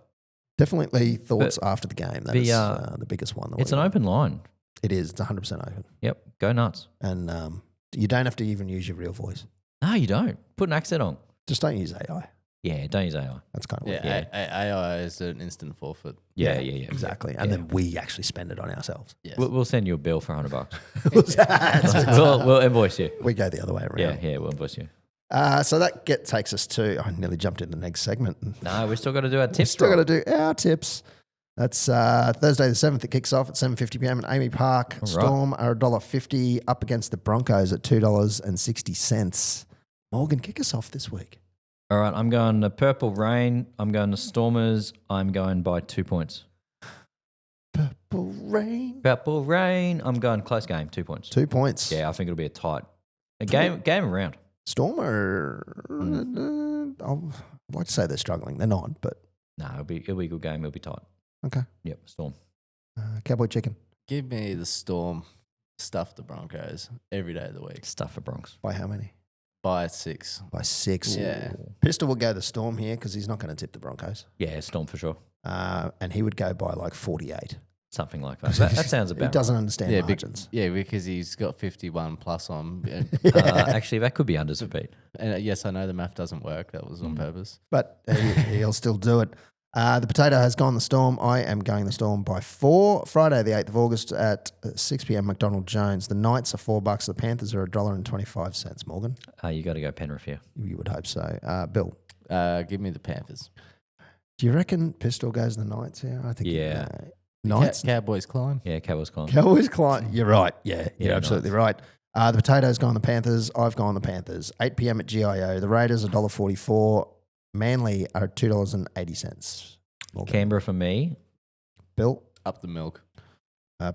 Definitely thoughts after the game. That is the biggest one. It's an open line. It is. It's 100% open. Yep, go nuts. And you don't have to even use your real voice. No, you don't. Put an accent on. Just don't use AI. Yeah, don't use AI. That's kind of what AI is an instant forfeit. Yeah. exactly. And then we actually spend it on ourselves. Yes. We'll send you a bill for $100. we'll invoice you. We go the other way around. Yeah, we'll invoice you. So that takes us to, I nearly jumped in the next segment. No, we still got to do our tips. Still got to do our tips. That's Thursday the 7th. It kicks off at 7:50 p.m. at Amy Park. All Storm are $1.50 up against the Broncos at $2.60. Morgan, kick us off this week. All right, I'm going to Purple Rain. I'm going to Stormers. I'm going by 2 points. Purple Rain. Purple Rain. I'm going close game, 2 points. 2 points. Yeah, I think it'll be a game around. Storm are, I'd like to say they're struggling. They're not, but. No, it'll be a good game. It'll be tight. Okay. Yep, Storm. Cowboy Chicken. Give me the Storm, stuff the Broncos every day of the week. Stuff for Bronx. By how many? By 6. By 6. Yeah. Pistol will go the Storm here because he's not going to tip the Broncos. Yeah, Storm for sure. And he would go by like 48. Something like that. That sounds about He doesn't understand margins. Because he's got 51 plus on. Actually, that could be unders for Pete. And yes, I know the math doesn't work. That was on purpose. But he'll still do it. The Potato has gone the Storm. I am going the Storm by 4. Friday, the 8th of August at 6 p.m. McDonald Jones. The Knights are $4. The Panthers are $1.25. Morgan, You got to go Penrith here. you would hope so. Bill, Give me the Panthers. do you reckon Pistol goes the Knights here? I think Yeah. Knights. Cowboys climb. Yeah, Cowboys climb. Cowboys client. You're right. Yeah, you're Yeah, absolutely right. The Potatoes gone the Panthers. I've gone the Panthers. 8 p.m. at GIO. The Raiders are $1.44. Manly are $2.80. Canberra for me. Bill, Up the milk.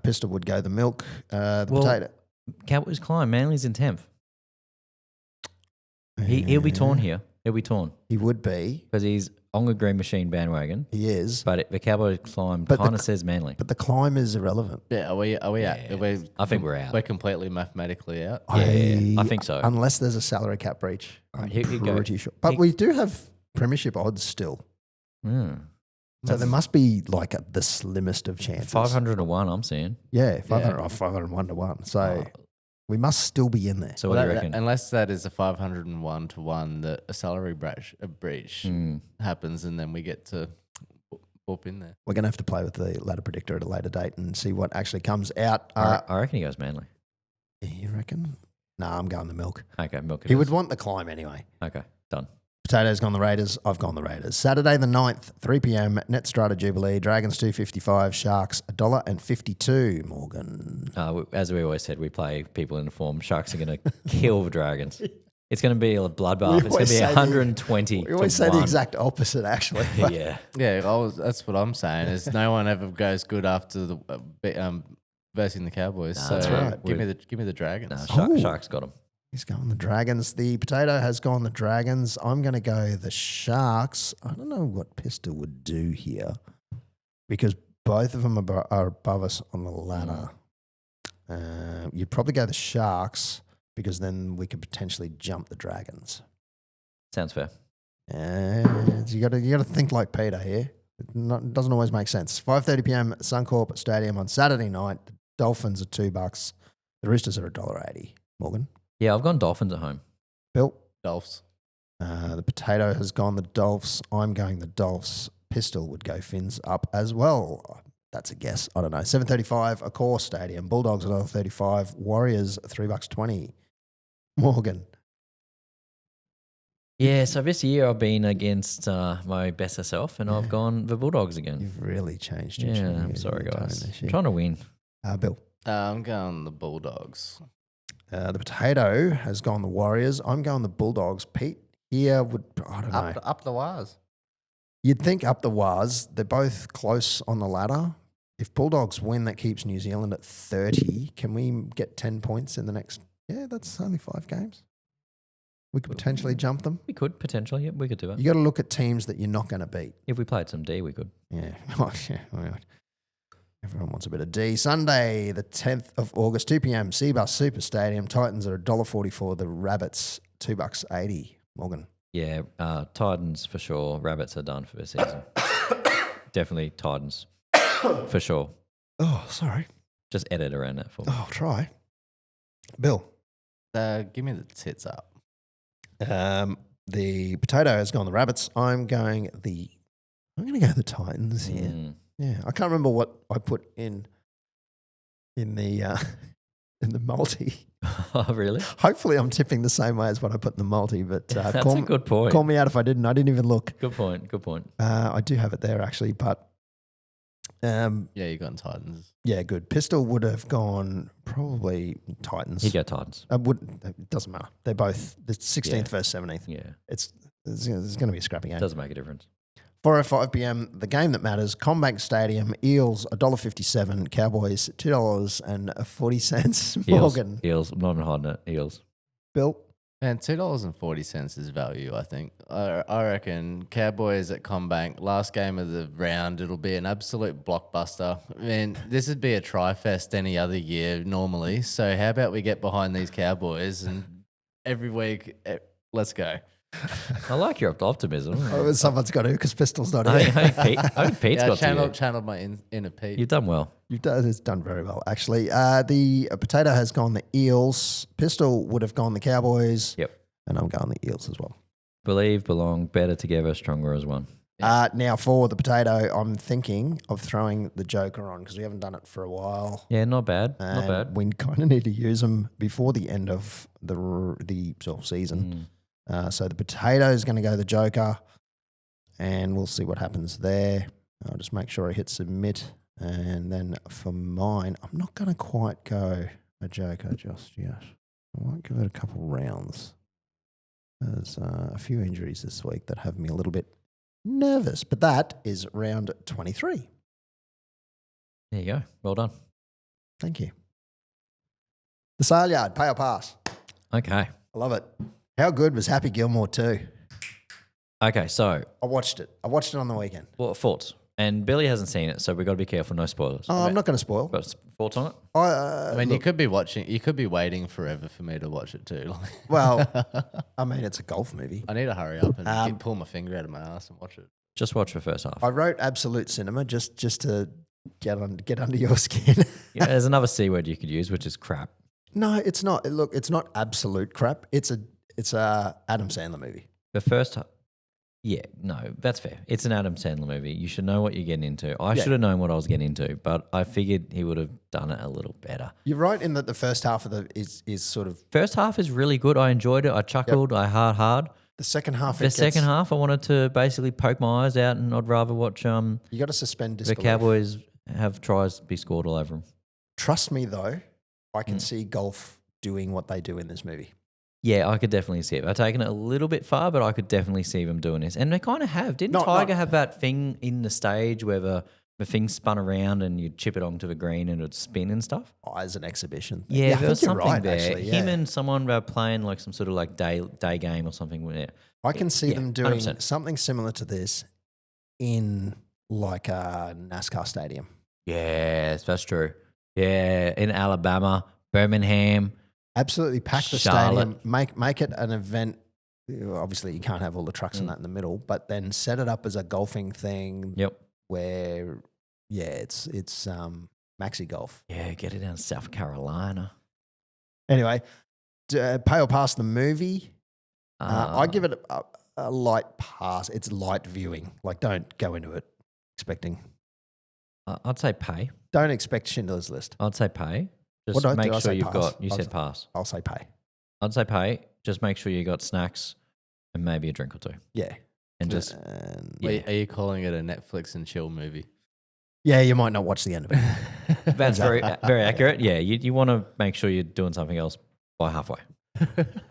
Pistol would go the milk. Potato. Cowboys climb. Manly's in 10th. He'll be torn here. He'll be torn He would be. because he's on the Green Machine bandwagon. He is. But the Cowboys climb But kind of says Manly. But the climb is irrelevant. Yeah, are we out? Yeah, I think we're out. We're completely mathematically out. Yeah, I think so. Unless there's a salary cap breach. All right, I'm he'll go. pretty sure. But we do have premiership odds still. So there must be like the slimmest of chances. 500 to 1, I'm seeing. Yeah, 501 to 1. So we must still be in there. So what do you reckon? Unless that is a 501 to 1 that a salary breach happens and then we get to whoop in there. We're going to have to play with the ladder predictor at a later date and see what actually comes out. I reckon he goes Manly. You reckon? No, I'm going the milk. Okay, milk. He would want the climb anyway. Okay, done. Potatoes gone the Raiders. I've gone the Raiders. Saturday the 9th, 3 p.m. Net Strata Jubilee. Dragons $2.55. Sharks $1.52. Morgan. As we always said, we play people in form. Sharks are going to kill the Dragons. It's going to be a bloodbath. It's going to be 120. We always say the exact opposite, actually. Yeah. Yeah, that's what I'm saying. Is no one ever goes good after the versing the Cowboys. Nah, so that's right. Give me the Dragons. No, Sharks got him. He's going the Dragons. The Potato has gone the Dragons. I'm going to go the Sharks. I don't know what Pistol would do here because both of them are above us on the ladder. You'd probably go the Sharks because then we could potentially jump the Dragons. Sounds fair. You got to think like Peter here. It doesn't always make sense. 5:30 p.m. at Suncorp Stadium on Saturday night. The Dolphins are $2. The Roosters are $1.80. Morgan? Yeah, I've gone Dolphins at home. Bill? Dolphs. The Potato has gone the Dolphs. I'm going the Dolphs. Pistol would go Fins up as well. That's a guess. I don't know. 7:35, Accor Stadium. Bulldogs $1.35. Warriors $3.20. Morgan? Yeah, so this year I've been against my better self and I've gone the Bulldogs again. You've really changed your I'm sorry, guys. this I'm year. trying to win. Bill? I'm going the Bulldogs. The Potato has gone the Warriors. I'm going the Bulldogs. Pete here would, I don't know. Up the wires. You'd think up the Waz. They're both close on the ladder. If Bulldogs win, that keeps New Zealand at 30. Can we get 10 points in the next? Yeah, that's only 5 games. We could potentially jump them. We could potentially. Yeah, we could do it. You got to look at teams that you're not going to beat. If we played some D, we could. Yeah. Oh, yeah. All right. Everyone wants a bit of D. Sunday, the 10th of August, 2 p.m. Seabus Super Stadium. Titans are $1.44. The Rabbits, $2.80. Morgan. Yeah, Titans for sure. Rabbits are done for this season. Definitely Titans for sure. Oh, sorry. Just edit around that for me. Oh, I'll try. Bill. Give me the tits up. The potato has gone the Rabbits. I'm going to go the Titans here. Yeah, I can't remember what I put in the in the multi. Oh, really? Hopefully, I'm tipping the same way as what I put in the multi. But that's a good point. Call me out if I didn't. I didn't even look. Good point. Good point. I do have it there actually, but yeah, you got Titans. Yeah, good. Pistol would have gone probably Titans. He'd go Titans. It doesn't matter. They're both the 16th versus 17th. Yeah, it's going to be a scrappy game. Doesn't make a difference. 4:05 p.m. The game that matters. Combank Stadium. Eels $1.57. Cowboys $2.40. Morgan. Eels. I'm not even hiding it. Eels. Bill. Man, $2.40 is value, I think. I reckon Cowboys at Combank, last game of the round, it'll be an absolute blockbuster. I mean, this would be a tri-fest any other year normally. So how about we get behind these Cowboys and every week, let's go. I like your optimism. Oh, someone's got to because Pistol's not I here. hope Pete's got to. Channeled my inner Pete. You've done well. It's done very well, actually. The potato has gone the Eels. Pistol would have gone the Cowboys. Yep. And I'm going the Eels as well. Believe, belong, better together, stronger as one. Now, for the potato, I'm thinking of throwing the Joker on because we haven't done it for a while. Yeah, not bad. Not bad. We kind of need to use them before the end of the season. So the potato is going to go the Joker, and we'll see what happens there. I'll just make sure I hit submit. And then for mine, I'm not going to quite go a Joker just yet. I might give it a couple rounds. There's a few injuries this week that have me a little bit nervous, but that is round 23. There you go. Well done. Thank you. The Sale Yard, pay or pass. Okay. I love it. How good was Happy Gilmore 2? Okay, so. I watched it. On the weekend. What thoughts? And Billy hasn't seen it, so we've got to be careful. No spoilers. I'm not going to spoil. But thoughts on it? I mean, you could be waiting forever for me to watch it too. Well, I mean, it's a golf movie. I need to hurry up and pull my finger out of my ass and watch it. Just watch the first half. I wrote Absolute Cinema just to get under your skin. Yeah, there's another C word you could use, which is crap. No, it's not. Look, it's not absolute crap. It's a Adam Sandler movie. The first half. Yeah, no, that's fair. It's an Adam Sandler movie. You should know what you're getting into. I should have known what I was getting into, but I figured he would have done it a little better. You're right in that the first half of is sort of... First half is really good. I enjoyed it. I chuckled. Yep. I hard. The second half... Second half, I wanted to basically poke my eyes out, and I'd rather watch... you got to suspend disbelief. The Cowboys have tries be scored all over them. Trust me, though, I can see golf doing what they do in this movie. Yeah, I could definitely see it. I've taken it a little bit far, but I could definitely see them doing this. And they kind of have. Didn't Tiger have that thing in the stage where the thing spun around and you'd chip it onto the green and it'd spin and stuff? Oh, as an exhibition. Yeah, there was something right, there. Actually, yeah. Him and someone were playing like some sort of like day game or something. I can see them doing 100%. something similar to this in like a NASCAR stadium. Yes, that's true. Yeah, in Alabama, Birmingham. Absolutely pack the Charlotte. stadium, make it an event. Obviously, you can't have all the trucks and that in the middle, but then set it up as a golfing thing. Yep. Where, it's maxi golf. Yeah, get it down to South Carolina. Anyway, pay or pass the movie. I give it a light pass. It's light viewing. Like, don't go into it expecting. I'd say pay. Don't expect Schindler's List. I'd say pay. Just make sure you've got. You said pass. I'll say pay. I'd say pay. Just make sure you got snacks and maybe a drink or two. Yeah. And just. Wait, are you calling it a Netflix and chill movie? Yeah, you might not watch the end of it. That's very accurate. Yeah, you want to make sure you're doing something else by halfway.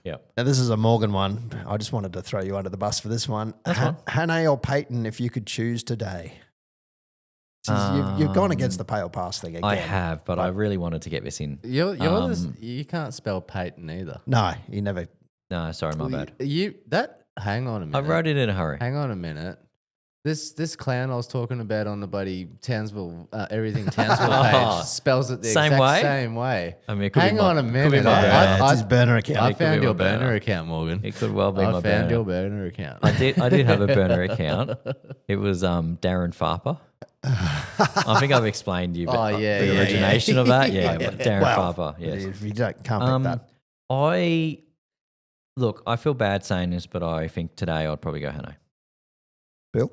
Yeah. Now this is a Morgan one. I just wanted to throw you under the bus for this one. Hannay or Peyton, if you could choose today. You've gone against the pay or pass thing again. I have, but I really wanted to get this in. You can't spell Peyton either. No, you never. No, sorry, my bad. Hang on a minute. I wrote it in a hurry. Hang on a minute. This clown I was talking about on the bloody Townsville, everything Townsville page spells it the exact same way. I mean, hang on a minute. It's his burner account. I found your burner account, Morgan. It could well be my burner. I found your burner account. I did have a burner account. It was Darren Farper. I think I've explained to you the origination of that. Yeah, Darren Farper. Yes. If you can't pick that. I feel bad saying this, but I think today I'd probably go Hano. Bill?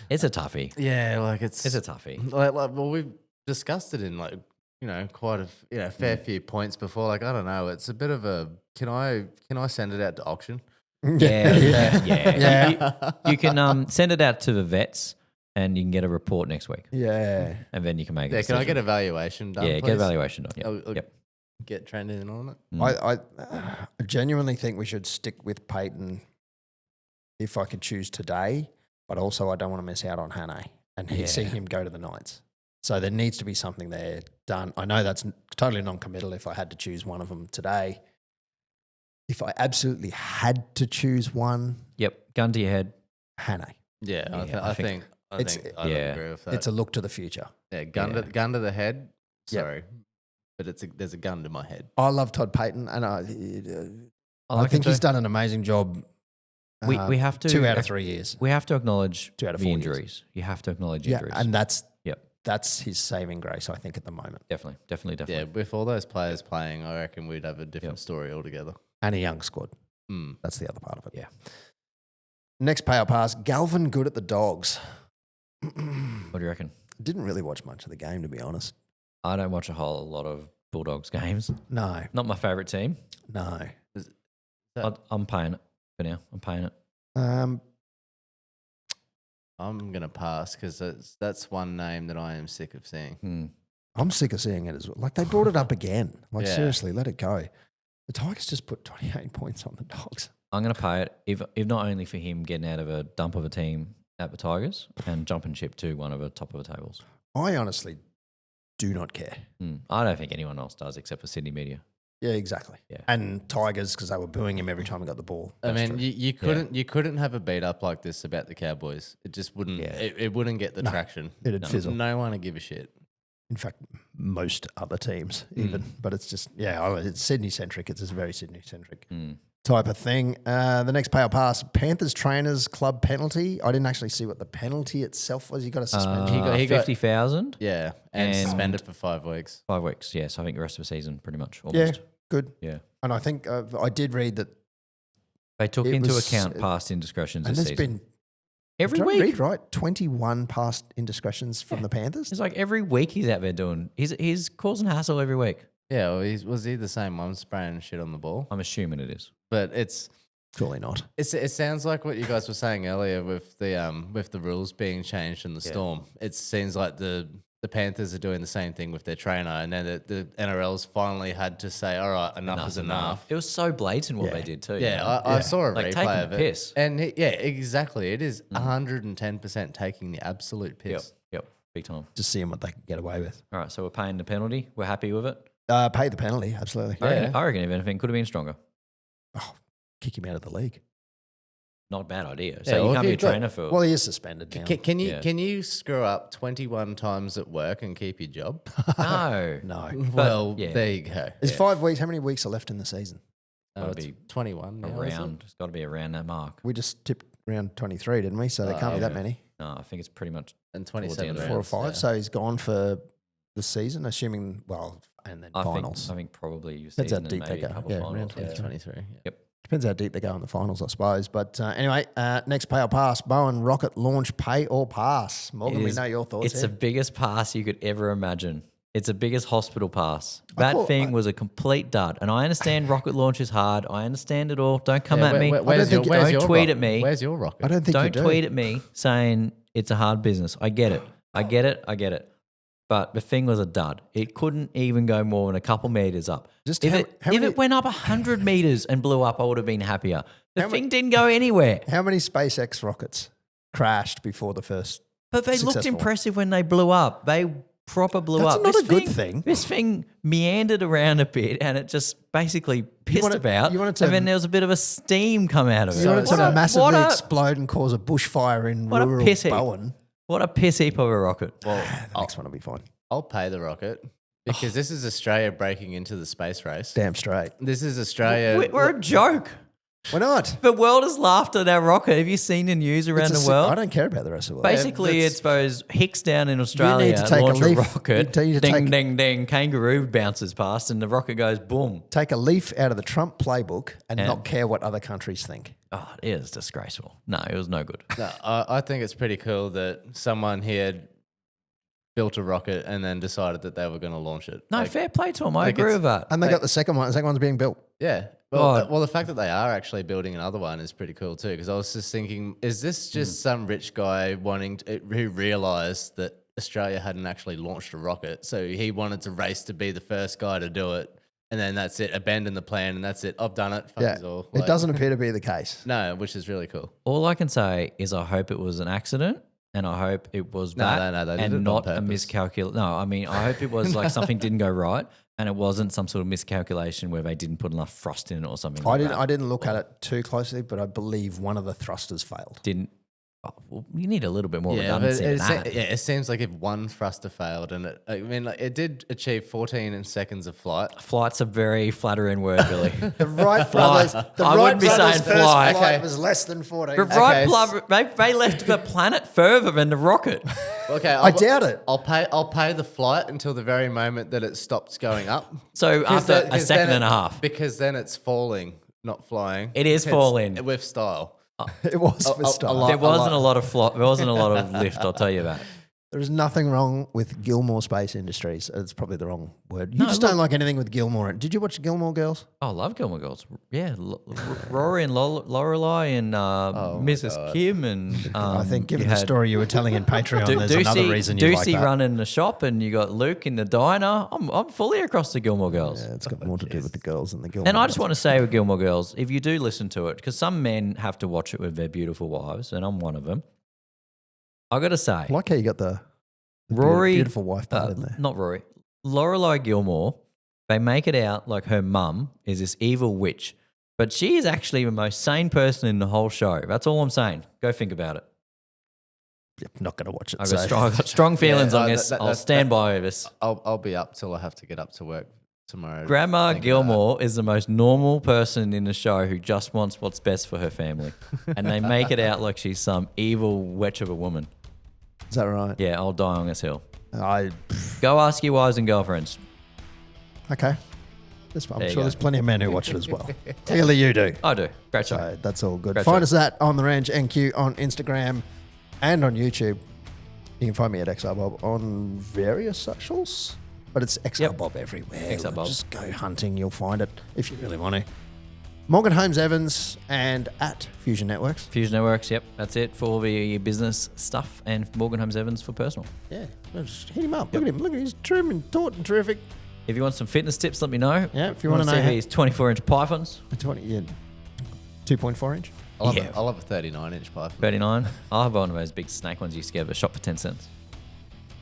It's a toughie. Yeah, like it's a toughie. Well, we've discussed it in quite a fair few points before. Like I don't know, it's a bit of a. Can I send it out to auction? Yeah. You can send it out to the vets, and you can get a report next week. Yeah, and then you can make. Yeah, can I get a valuation done? Yeah, please? get a valuation done. Yep. Get trending in on it. I genuinely think we should stick with Peyton if I could choose today, but also I don't want to miss out on Hane and see him go to the Knights. So there needs to be something there done. I know that's totally non-committal if I had to choose one of them today. If I absolutely had to choose one. Yep, gun to your head. Hane. Yeah, I think I agree with that. It's a look to the future. Yeah, gun to the head. Sorry. But there's a gun to my head. I love Todd Payton, and I think he's done an amazing job. We have to 2 out of 3 years. We have to acknowledge 2 out of 4 the years. injuries. You have to acknowledge injuries. And that's his saving grace, I think, at the moment. Definitely. Yeah, with all those players playing, I reckon we'd have a different story altogether. And a young squad. That's the other part of it. Yeah. Next payout pass, Galvin good at the Dogs. What do you reckon? Didn't really watch much of the game, to be honest. I don't watch a whole lot of Bulldogs games. No. Not my favourite team. No. I'm paying it for now. I'm paying it. I'm going to pass because that's one name that I am sick of seeing. I'm sick of seeing it as well. Like, they brought it up again. Like, seriously, let it go. The Tigers just put 28 points on the Dogs. I'm going to pay it, if not only for him getting out of a dump of a team at the Tigers and jumping ship to one of the top of the tables. I honestly do not care. I don't think anyone else does except for Sydney media. Yeah, exactly. Yeah. And Tigers, because they were booing him every time he got the ball. I mean, you couldn't have a beat up like this about the Cowboys. It just wouldn't. Yeah. It wouldn't get the traction. It'd fizzle. No one would give a shit. In fact, most other teams even. But it's just, it's Sydney-centric. It's just very Sydney-centric type of thing. The next payout pass, Panthers trainers club penalty. I didn't actually see what the penalty itself was. He got a suspension. He got 50,000. Yeah, and suspended for 5 weeks. 5 weeks, yeah. So I think the rest of the season pretty much almost. Yeah, good. Yeah. And I think I did read that they took into account past indiscretions this season. Been every week. Read right, 21 past indiscretions from the Panthers. It's like every week he's out there doing. He's causing hassle every week. Yeah, well, was he the same one spraying shit on the ball? I'm assuming it is, but it's surely not. It sounds like what you guys were saying earlier with the rules being changed in the Storm. It seems like the Panthers are doing the same thing with their trainer, and then the NRL's finally had to say, "All right, enough is enough." It was so blatant what they did too. Yeah, I saw a replay of it. Piss. And exactly, it is 110% taking the absolute piss. Yep, big time. Just seeing what they can get away with. All right, so we're paying the penalty. We're happy with it. Pay the penalty, absolutely. I reckon if anything could have been stronger. Oh, kick him out of the league. Not a bad idea. So you can't be a trainer for. Well, he is suspended now. Can you screw up 21 times at work and keep your job? No. Well, there you go. There's 5 weeks. How many weeks are left in the season? It's 21 now. It's got to be around that mark. We just tipped around 23, didn't we? So there can't be that many. No, I think it's pretty much and 27 4 or 5. Yeah. So he's gone for the season, assuming and then finals. I think probably you. Depends how deep they go. Around 23. Yep. Depends how deep they go in the finals, I suppose. But anyway, next pay or pass. Bowen rocket launch pay or pass. Morgan, we know your thoughts. It's the biggest pass you could ever imagine. It's the biggest hospital pass. That thing was a complete dud. And I understand rocket launch is hard. I understand it all. Don't come at me. Don't tweet at me. Where's your rocket? I don't think Don't tweet at me saying it's a hard business. I get it. I get it. But the thing was a dud. It couldn't even go more than a couple meters up. If it went up 100 meters and blew up, I would have been happier. The thing didn't go anywhere. How many SpaceX rockets crashed before the first? But they looked impressive when they blew up. They proper blew That's up. not This a good thing. This thing meandered around a bit and it just basically pissed about. you want it to- and then there was a bit of a steam come out of it. You want it to massively what a- explode and cause a bushfire in What a rural piss heap. Bowen. What a piss heap of a rocket. Well, The next one will be fine. I'll pay the rocket because this is Australia breaking into the space race. Damn straight. This is Australia. We're a joke. Why not? The world has laughed at our rocket. Have you seen the news around the world? I don't care about the rest of the world. Basically, it's those hicks down in Australia to take launch a leaf. rocket. You need to Ding, take- ding, ding. Kangaroo bounces past and the rocket goes boom. Take a leaf out of the Trump playbook and not care what other countries think. Oh, it is disgraceful. No, it was no good. No, I think it's pretty cool that someone here built a rocket and then decided that they were going to launch it. No, Like, fair play to them. I like agree it's- with that. And they got the second one. The second one's being built. Yeah. Well, the fact that they are actually building another one is pretty cool too. Because I was just thinking, is this just some rich guy who realized that Australia hadn't actually launched a rocket, so he wanted to race to be the first guy to do it, and then that's it, abandon the plan, and that's it. I've done it. Fuck Yeah. yous all. It doesn't appear to be the case. No, which is really cool. All I can say is I hope it was an accident and I hope it was that No, they did it on and not a purpose. miscalculation. No, I mean, I hope it was like something didn't go right and it wasn't some sort of miscalculation where they didn't put enough thrust in it or something like that. I didn't look at it too closely, but I believe one of the thrusters failed. Didn't. Oh, well, you need a little bit more Yeah, but redundancy than that. it seems like if one thruster failed, and it did achieve 14 seconds of flight. Flight's a very flattering word, Billy. The Wright brothers. The I Wright wouldn't be brothers' saying first fly. flight Okay. was less than 14. The Okay. they left the planet further than the rocket. Okay, I doubt it. I'll pay the flight until the very moment that it stops going up. So after a second and a half. Because then it's falling, not flying. It is It's falling. with style. It was for style. There wasn't a lot of there wasn't a lot of lift, I'll tell you that. There's nothing wrong with Gilmore Space Industries. It's probably the wrong word. You No, just look- don't like anything with Gilmore. Did you watch Gilmore Girls? Oh, I love Gilmore Girls. Yeah, Rory and Lorelai and Mrs. Kim and I think given you the had story you were telling in Patreon, there's another reason you like Ducey that. running the shop and you got Luke in the diner. I'm fully across the Gilmore Girls. Yeah, it's got more to do with the girls than the Gilmore And I just Girls. want to say with Gilmore Girls, if you do listen to it, because some men have to watch it with their beautiful wives, and I'm one of them. I got to say, I like how you got the Rory, beautiful wife part in there. not Rory, Lorelai Gilmore, they make it out like her mum is this evil witch, but she is actually the most sane person in the whole show. That's all I'm saying. Go think about it. Yep, not going to watch it. I've so- got strong feelings Yeah, on this. I'll that's- stand by this. I'll be up till I have to get up to work tomorrow. Grandma Think about Gilmore is the most normal person in the show who just wants what's best for her family. And they make it out like she's some evil witch of a woman. Is that right? Yeah, I'll die on this hill. I Go ask your wives and girlfriends. okay. I'm There you sure go. there's plenty of men who watch it as well. Clearly you do. I do. Great show. So that's all good. Great Find show. us at On The Range NQ on Instagram and on YouTube. You can find me at XRBob on various socials, but it's XRBob everywhere. XRBob. Just go hunting, you'll find it if you really want to. Morgan Holmes Evans and at Fusion Networks. Fusion Networks, yep. That's it for all the business stuff and Morgan Holmes Evans for personal. Yeah, just hit him up. Look at him. Look at him. He's trim and taut and terrific. If you want some fitness tips, let me know. Yeah, if you wanna know see how- these 24-inch pythons, 2.4 inch. I'll have, Yeah. I'll have a 39-inch pipe. 39. I'll have one of those big snake ones you used to get at a shop for 10 cents.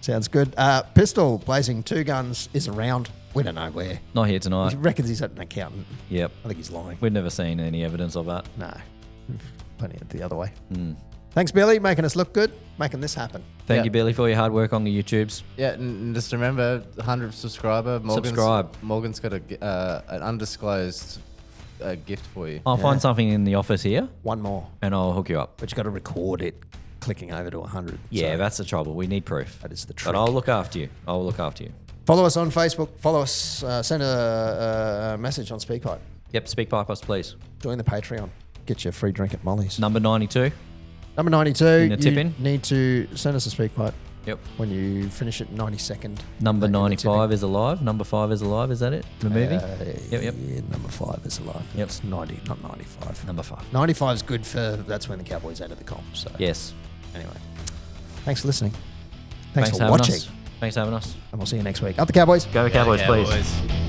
Sounds good. Pistol blazing 2 guns is around. We don't know where. Not here He tonight. reckons he's an accountant. Yep. I think he's lying. We've never seen any evidence of that. No, plenty of the other way. Hmm. Thanks, Billy, making us look good, making this happen. Thank Yeah. you, Billy, for your hard work on the YouTubes. Yeah, and just remember, 100 subscriber. Subscribe. Morgan's got an undisclosed gift for you. I'll find something in the office here One more, and I'll hook you up. but you got to record it clicking over to 100. Yeah, So that's the trouble. We need proof. that is the trick. But I'll look after you. I'll look after you. Follow us on Facebook. Follow us. Send a message on SpeakPipe. Yep, speak pipe us, please. Join the Patreon. Get your free drink at Molly's. Number 92. Number 92. In the you tip-in? need to send us a SpeakPipe Yep. when you finish it 92nd. Number Make it the 95 is alive. Number 5 is alive. Is that it? The movie? Yep, yep. Yeah, number 5 is alive. Yep. It's 90, not 95. Number 5. 95 is good for, that's when the Cowboys entered the comp. So Yes. anyway, thanks for listening. Thanks for having watching. us. Thanks for having us. And we'll see you next week. Up the Cowboys. Go Cowboys, please. Boys.